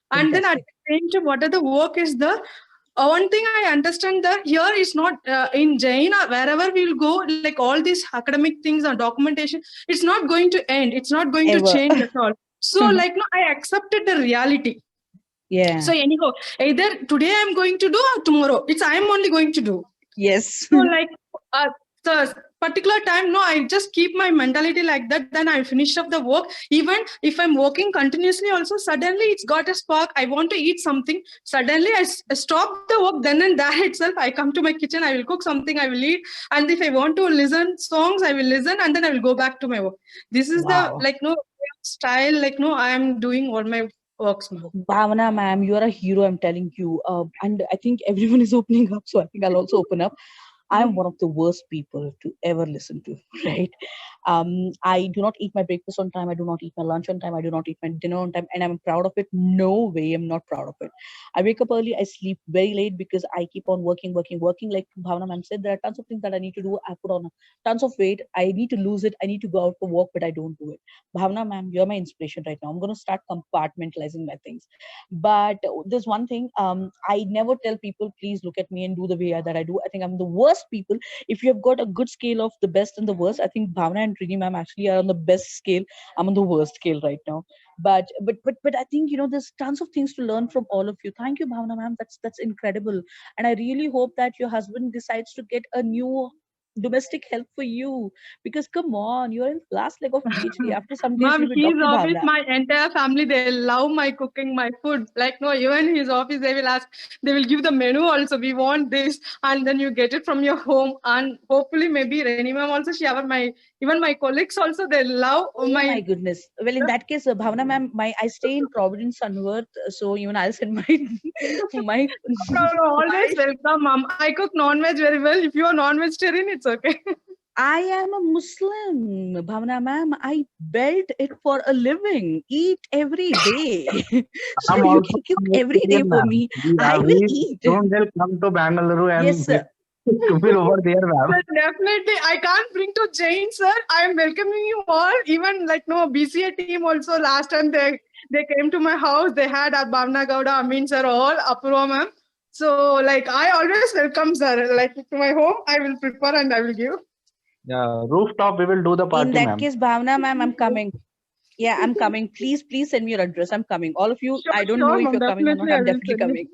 And then at Fantastic. the same time, what are the work is the one thing I understand that here is not in Jain or wherever we will go, like all these academic things or documentation, it's not going to end. It's not going to Ever. change at all. So like no, I accepted the reality. Yeah. So anyhow, either today I'm going to do or tomorrow, it's I'm only going to do. Yes. So like the particular time, no, I just keep my mentality like that. Then I finish up the work. Even if I'm working continuously, also suddenly it's got a spark. I want to eat something. Suddenly I stop the work. Then and there itself, I come to my kitchen. I will cook something. I will eat. And if I want to listen songs, I will listen. And then I will go back to my work. This is the Wow. like no style. Like no, I am doing all my works now. Bhavana ma'am, you are a hero, I'm telling you. And I think everyone is opening up, so I think I'll also open up. I am one of the worst people to ever listen to, right? I do not eat my breakfast on time. I do not eat my lunch on time. I do not eat my dinner on time. And I'm proud of it. No way, I'm not proud of it. I wake up early. I sleep very late because I keep on working. Like Bhavana ma'am said, there are tons of things that I need to do. I put on tons of weight. I need to lose it. I need to go out for walk, but I don't do it. Bhavana ma'am, you're my inspiration right now. I'm going to start compartmentalizing my things. But there's one thing, I never tell people, please look at me and do the way that I do. I think I'm the worst people. If you have got a good scale of the best and the worst, I think Bhavana and Rini ma'am actually are on the best scale. I'm on the worst scale right now. But I think, you know, there's tons of things to learn from all of you. Thank you, Bhavana ma'am. That's incredible. And I really hope that your husband decides to get a new domestic help for you, because come on, you're in the last leg of PhD. After some days Ma'am, you'll be his Dr. office, Bhavana. my entire family, they love my cooking, my food. Like, no, even his office, they will ask, they will give the menu also. We want this, and then you get it from your home. And hopefully, maybe Reni ma'am also, even my colleagues also, they love Oh my goodness. Well, in that case, Bhavana ma'am, I stay in Providence, Sunworth, so even I'll send my my always welcome, ma'am. I cook non-veg very well. If you are non-vegetarian, it's okay. I am a Muslim, Bhavana ma'am. I belt it for a living. Eat every day. So I'm you also can cook a every day vegetarian, for ma'am. me. I will We eat. don't just come to Bangalore Yes, and sir. to feel over there, ma'am. Sir, definitely, I can't bring to Jain, sir. I am welcoming you all. Even like no BCA team also last time they came to my house. They had Bhavna Gowda, Amin sir, all Apurva ma'am. So like I always welcome sir. Like to my home, I will prepare and I will give. Yeah, rooftop, we will do the In party, that ma'am. case, Bhavana ma'am, I'm coming. Yeah, I'm coming. Please send me your address. I'm coming. All of you, I don't know Sure, if ma'am. you're coming or not. Definitely, I I'm will definitely send you. coming.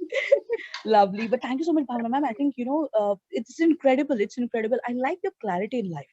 Lovely. But thank you so much, Bhavana ma'am. I think, you know, it's incredible. It's incredible. I like your clarity in life.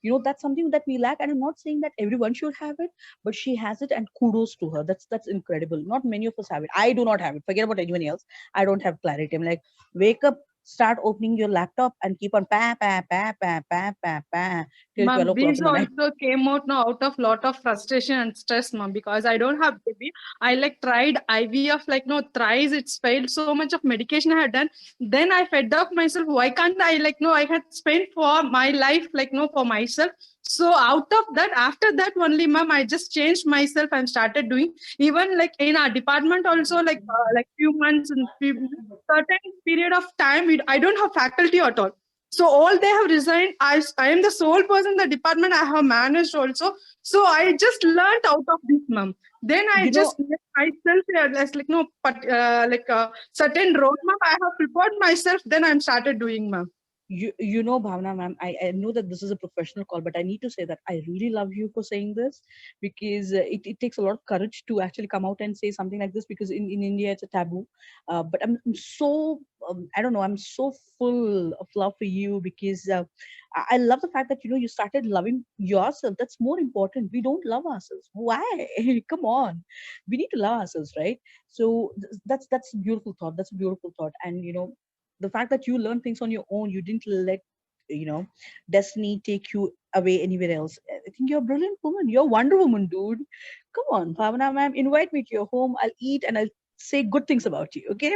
You know, that's something that we lack. And I'm not saying that everyone should have it, but she has it, and kudos to her. That's incredible. Not many of us have it. I do not have it. Forget about anyone else. I don't have clarity. I'm like, wake up, start opening your laptop and keep on pa pa pa pa pa pa pa till 12 Ma'am, o'clock these in the night. also came out now out of lot of frustration and stress, ma'am, because I don't have baby. I like tried IVF like no thrice. It's failed. So much of medication I had done. Then I fed up myself. Why can't I like no? I had spent for my life like no for myself. So out of that, after that only, ma'am, I just changed myself and started doing. Even like in our department also like few months and certain period of time, I don't have faculty at all. So all they have resigned. I am the sole person in the department. I have managed also. So I just learned out of this, ma'am. Then I You know, just made myself as like no, but like a certain roadmap. I have prepared myself. Then I'm started doing, ma'am. you know, Bhavna ma'am, I know that this is a professional call, but I need to say that I really love you for saying this, because it takes a lot of courage to actually come out and say something like this, because in India it's a taboo. But I'm so I don't know, I'm so full of love for you, because I love the fact that you started loving yourself. That's more important. We don't love ourselves. Why? Come on, we need to love ourselves, right? So that's a beautiful thought. That's a beautiful thought. And the fact that you learn things on your own, you didn't let destiny take you away anywhere else. I think you're a brilliant woman. You're Wonder Woman, dude. Come on, Bhavana ma'am, invite me to your home. I'll eat and I'll say good things about you. Okay,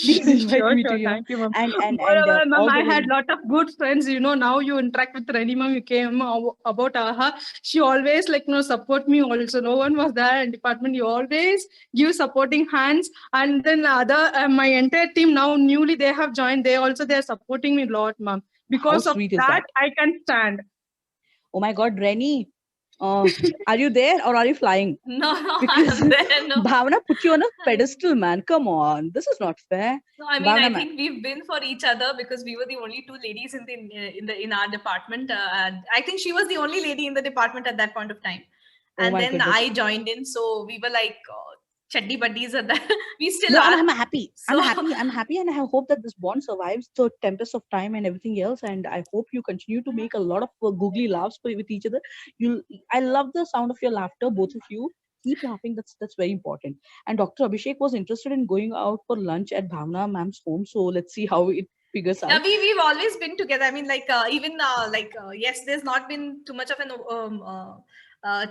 please invite Sure, me to sure. your Thank you, ma'am. and Moreover, ma'am, all I the way. had lot of good friends. Now you interact with Rani, ma'am. You came about her. She always support me. Also, no one was there in department. You always give supporting hands. And then other my entire team now newly they have joined. They are supporting me a lot, ma'am. How Because of sweet is that, that? I can stand. Oh my God, Rennie, are you there or are you flying? No, Because I'm there. No. Bhavana put you on a pedestal, man. Come on, this is not fair. No, I mean, I Bhavana ma'am. think we've been for each other because we were the only two ladies in our department, and I think she was the only lady in the department at that point of time. Oh And my then goodness. I joined in, so we were like chaddi buddies at that. We still No, are. I'm happy. I'm So happy. I'm happy, and I hope that this bond survives the tempest of time and everything else. And I hope you continue to make a lot of googly laughs with each other. I love the sound of your laughter, both of you. Keep laughing. That's very important. And Dr. Abhishek was interested in going out for lunch at Bhavna ma'am's home. So let's see how it figures yeah, out. we've always been together. I mean, even yes, there's not been too much of an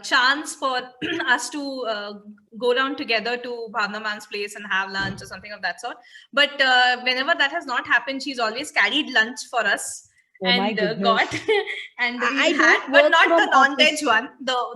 chance for us to go down together to Bhavna Man's place and have lunch or something of that sort. But whenever that has not happened, she's always carried lunch for us. Oh my And goodness. got and I we've don't had, but work not from the non-veg office. one,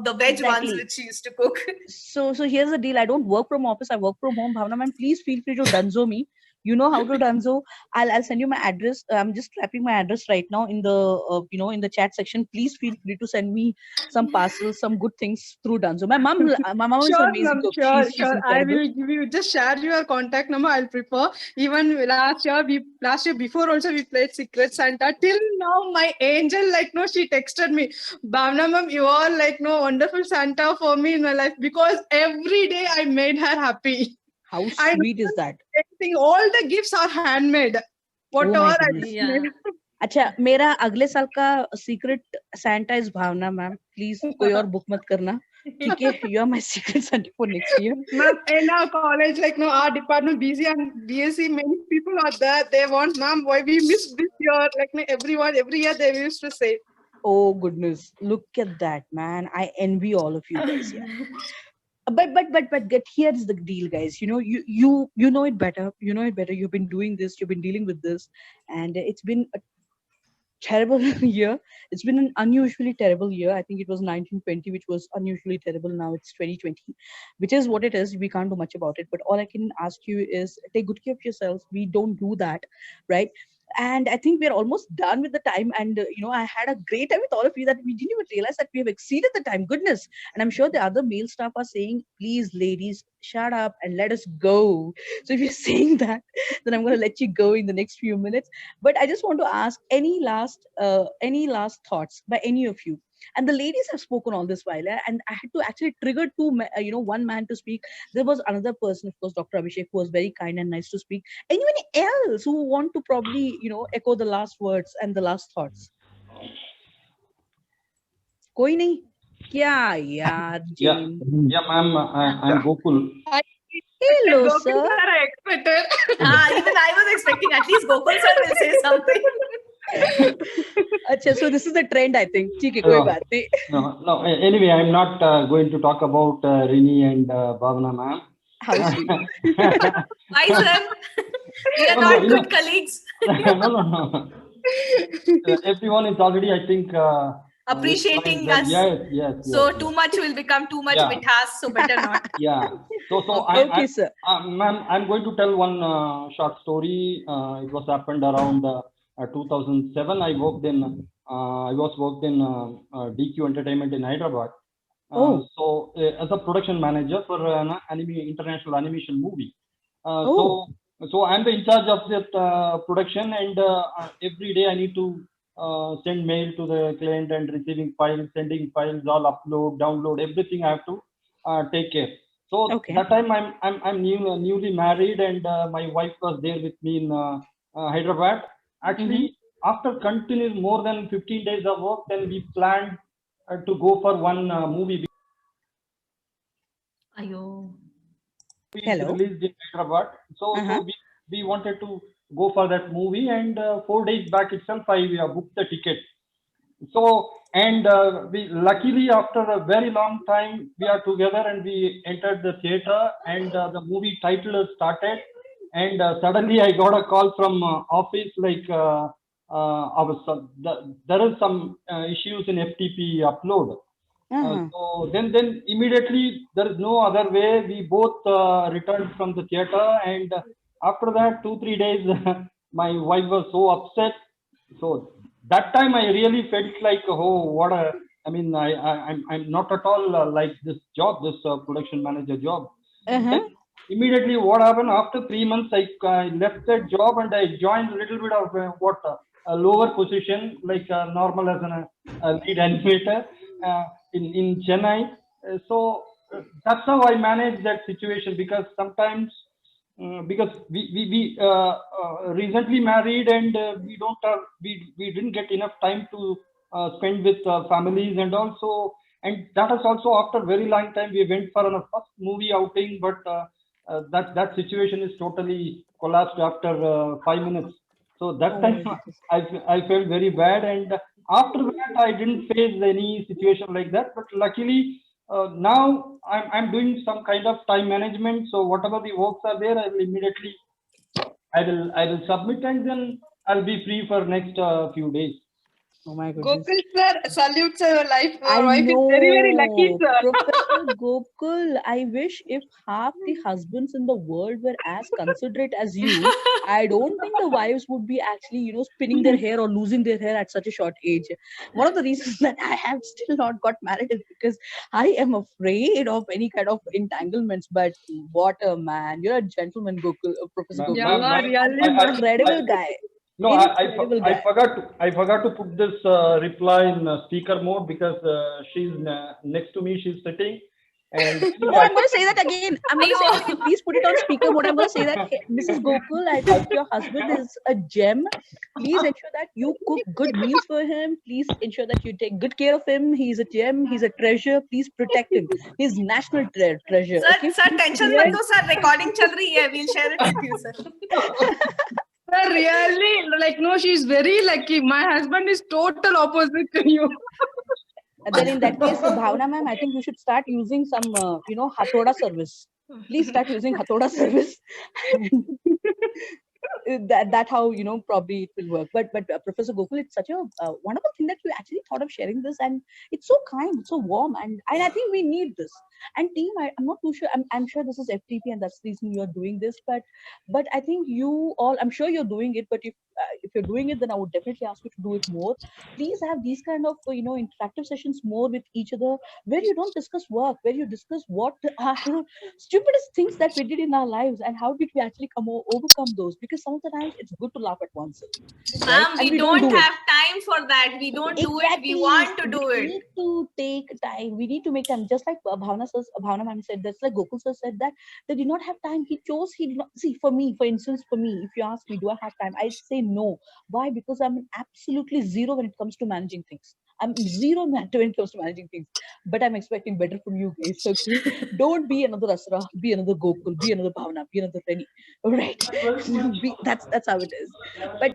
the veg ones Exactly. which she used to cook. So here's the deal. I don't work from office. I work from home. Bhavna ma'am, please feel free to dunzo me. You know how to dunzo. I'll send you my address. I'm just typing my address right now in the in the chat section. Please feel free to send me some parcels, some good things through dunzo. My mom is an Sure, amazing ma'am. cook. Sure, She's sure. I incredible. will give you just share your contact number. I'll prefer. Even last year before also we played Secret Santa. Till now, my angel no, she texted me, Bhavna ma'am, you are no wonderful Santa for me in my life, because every day I made her happy. How I sweet is that? everything, all the gifts are handmade. Oh Whatever my I goodness. just Yeah. made. अच्छा मेरा अगले साल का secret Santa is Bhavana ma'am please कोई और book मत करना ठीक है you are my secret Santa for next year Ma'am, in our college, our department, BC and BSc, many people are there. They want, ma'am, why we missed this year? Everyone, every year they used to say. oh goodness look at that man I envy all of you guys yeah but get here's the deal guys you know it better you've been doing this you've been dealing with this and it's been a terrible year. It's been an unusually terrible year. I think it was 1920, which was unusually terrible. Now it's 2020, which is what it is. We can't do much about it. But all I can ask you is take good care of yourselves. We don't do that, right? And I think we're almost done with the time. And I had a great time with all of you that we didn't even realize that we have exceeded the time. Goodness. And I'm sure the other male staff are saying, please, ladies, shut up and let us go. So if you're saying that, then I'm going to let you go in the next few minutes. But I just want to ask any last thoughts by any of you. And the ladies have spoken all this while, and I had to actually trigger one man to speak. There was another person, of course, Dr. Abhishek, who was very kind and nice to speak. Anyone else who want to probably, echo the last words and the last thoughts? Koi nahi? Kya yaar, Jane? Yeah, ma'am. I'm Gokul. Hello, Gokul sir. sir, I expected. Even I was expecting at least Gokul sir will say something. Achha, so this is the trend, I think. ठीक है, कोई बात नहीं. No. Anyway, I'm not going to talk about Rini and Bhavana, ma'am. How sweet. Why, sir? We are not good colleagues. No. Everyone is already, I think, Appreciating that, us. Yes. So yes. too much will become too much Yeah. mithas, so better not. Yeah. So Okay, sir. ma'am, I'm going to tell one short story. It was happened around 2007. I worked in DQ Entertainment in Hyderabad. Oh. So as a production manager for an international animation movie. Oh. So I'm the in charge of that production, and every day I need to send mail to the client and receiving files, sending files, all upload, download, everything I have to take care. So Okay. that time I'm newly married, and my wife was there with me in Hyderabad. Actually, after continuous more than 15 days of work, then we planned to go for one movie. Ayo. Hello. Released in Hyderabad. So we wanted to go for that movie, and 4 days back itself I booked the ticket. So and we luckily after a very long time we are together, and we entered the theater, and the movie title has started, and suddenly I got a call from office like there is some issues in FTP upload. So then immediately there is no other way. We both returned from the theater, and after that 2-3 days, my wife was so upset. So that time I really felt like, oh, what a! I mean, I'm not at all like this job, this production manager job. Then immediately what happened after 3 months, I left that job and I joined a little bit of a lower position, like normal as a lead animator in Chennai. That's how I manage that situation, because sometimes because we recently married, and we didn't get enough time to spend with families, and also, and that is also after very long time we went for a first movie outing, but that situation is totally collapsed after 5 minutes. So that time I felt very bad, and after that I didn't face any situation like that. But luckily now I'm doing some kind of time management. So whatever the works are there, I will immediately I will submit, and then I'll be free for next few days. Oh my goodness. Gokul sir, salute sir, your life. Your I wife know, is very, very lucky, sir. Professor Gokul. I wish if half the husbands in the world were as considerate as you, I don't think the wives would be actually, spinning their hair or losing their hair at such a short age. One of the reasons that I have still not got married is because I am afraid of any kind of entanglements. But what a man! You're a gentleman, Gokul, Professor Gokul. Yeah, really. Incredible guy. No, Incredible guy. I forgot to put this reply in speaker mode, because she's next to me. She's sitting, and Oh, I'm going to say that again. I'm going to say that again. Please put it on speaker mode. I'm going to say that, hey, Mrs. Gokul, I think your husband is a gem. Please ensure that you cook good meals for him. Please ensure that you take good care of him. He's a gem. He's a treasure. Please protect him. He's national treasure. Sir, Okay? sir, tension mat lo, sir. Recording chal rahi hai. We'll share it with you, sir. Sir, really, like, no, she's very lucky. My husband is total opposite to you. And then in that case, Bhavna ma'am, I think you should start using some, Hathoda service. Please start using Hathoda service. That how probably it will work. But Professor Gokul, it's such a wonderful thing that you actually thought of sharing this, and it's so kind, it's so warm, and I think we need this. And team, I'm not too sure. I'm sure this is FTP, and that's the reason you're doing this. But I think you all, I'm sure you're doing it. But if you're doing it, then I would definitely ask you to do it more. Please have these kind of interactive sessions more with each other, where you don't discuss work, where you discuss what are stupidest things that we did in our lives, and how did we actually overcome those. Because some of the times it's good to laugh at oneself. Ma'am, Right? we don't have time for that. We don't do it. We want to do We it. need to take time. We need to make time. Just like Bhavna ma'am said, that's like Gokul sir said that they did not have time. He did not see. For me, for instance, if you ask me, do I have time? I say no. Why? Because I'm absolutely zero when it comes to managing things. I'm zero when it comes to managing things. But I'm expecting better from you guys. Okay? Don't be another Asra, be another Gokul, be another Bhavna, be another Reni. All right? That's how it is. But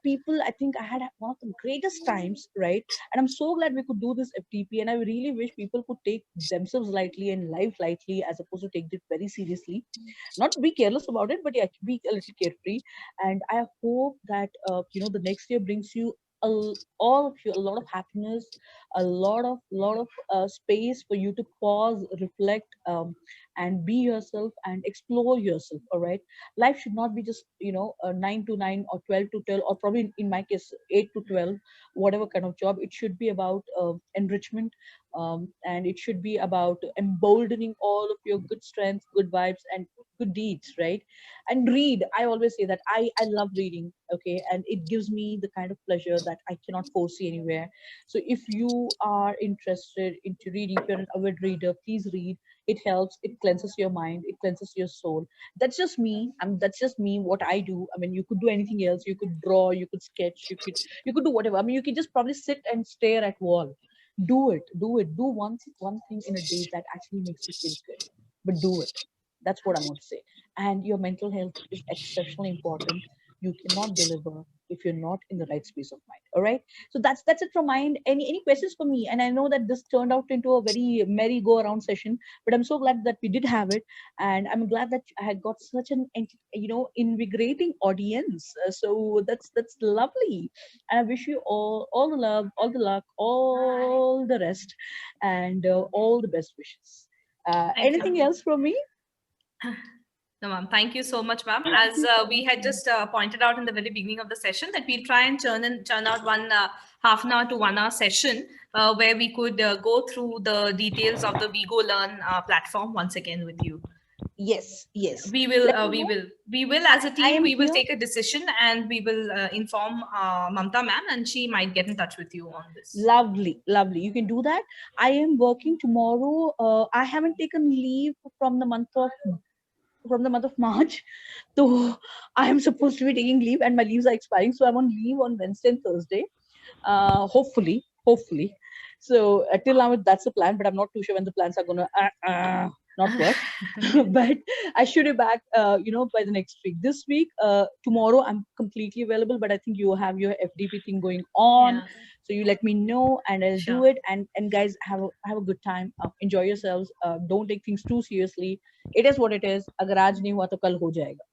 people, I think I had one of the greatest times, right? And I'm so glad we could do this FTP. And I really wish people could take themselves lightly and life lightly, as opposed to take it very seriously. Not to be careless about it, but yeah, be a little carefree. And I hope that the next year brings you all of you a lot of happiness, a lot of space for you to pause, reflect, and be yourself and explore yourself. All right, life should not be just 9 to 9 or 12 to 12, or probably in my case 8 to 12, whatever kind of job. It should be about enrichment, and it should be about emboldening all of your good strengths, good vibes, and good deeds, right? And read. I always say that I love reading, okay, and it gives me the kind of pleasure that I cannot foresee anywhere. So if you are interested into reading, if you're an avid reader, please read. It helps, it cleanses your mind, it cleanses your soul. That's just me. That's just me, what I do. I mean, you could do anything else. You could draw, you could sketch, you could do whatever. I mean, you can just probably sit and stare at wall. Do one thing in a day that actually makes you feel good, but do it. That's what I want to say. And your mental health is exceptionally important. You cannot deliver if you're not in the right space of mind. All right, so that's it from my end. Any questions for me? And I know that this turned out into a very merry go around session, but I'm so glad that we did have it, and I'm glad that I had got such an invigorating audience. So that's lovely, and I wish you all the love, all the luck, all the rest, and all the best wishes. Anything else from me? No, ma'am. Thank you so much, ma'am. As we had just pointed out in the very beginning of the session, that we'll try and churn out one half an hour to 1 hour session where we could go through the details of the Vigo Learn platform once again with you. Yes. We will as a team, we will take a decision, and we will inform Mamta ma'am, and she might get in touch with you on this. Lovely. You can do that. I am working tomorrow. I haven't taken leave from the month of March. So I am supposed to be taking leave, and my leaves are expiring. So I'm on leave on Wednesday and Thursday. Hopefully. So till now that's the plan, but I'm not too sure when the plans are gonna not work. But I should be back, by the next week. This week, tomorrow I'm completely available, but I think you have your FDP thing going on. Yeah. So you let me know, and I'll Sure. do it. And guys, have a good time. Enjoy yourselves. Don't take things too seriously. It is what it is. Agar aaj nahi hua to kal ho jayega.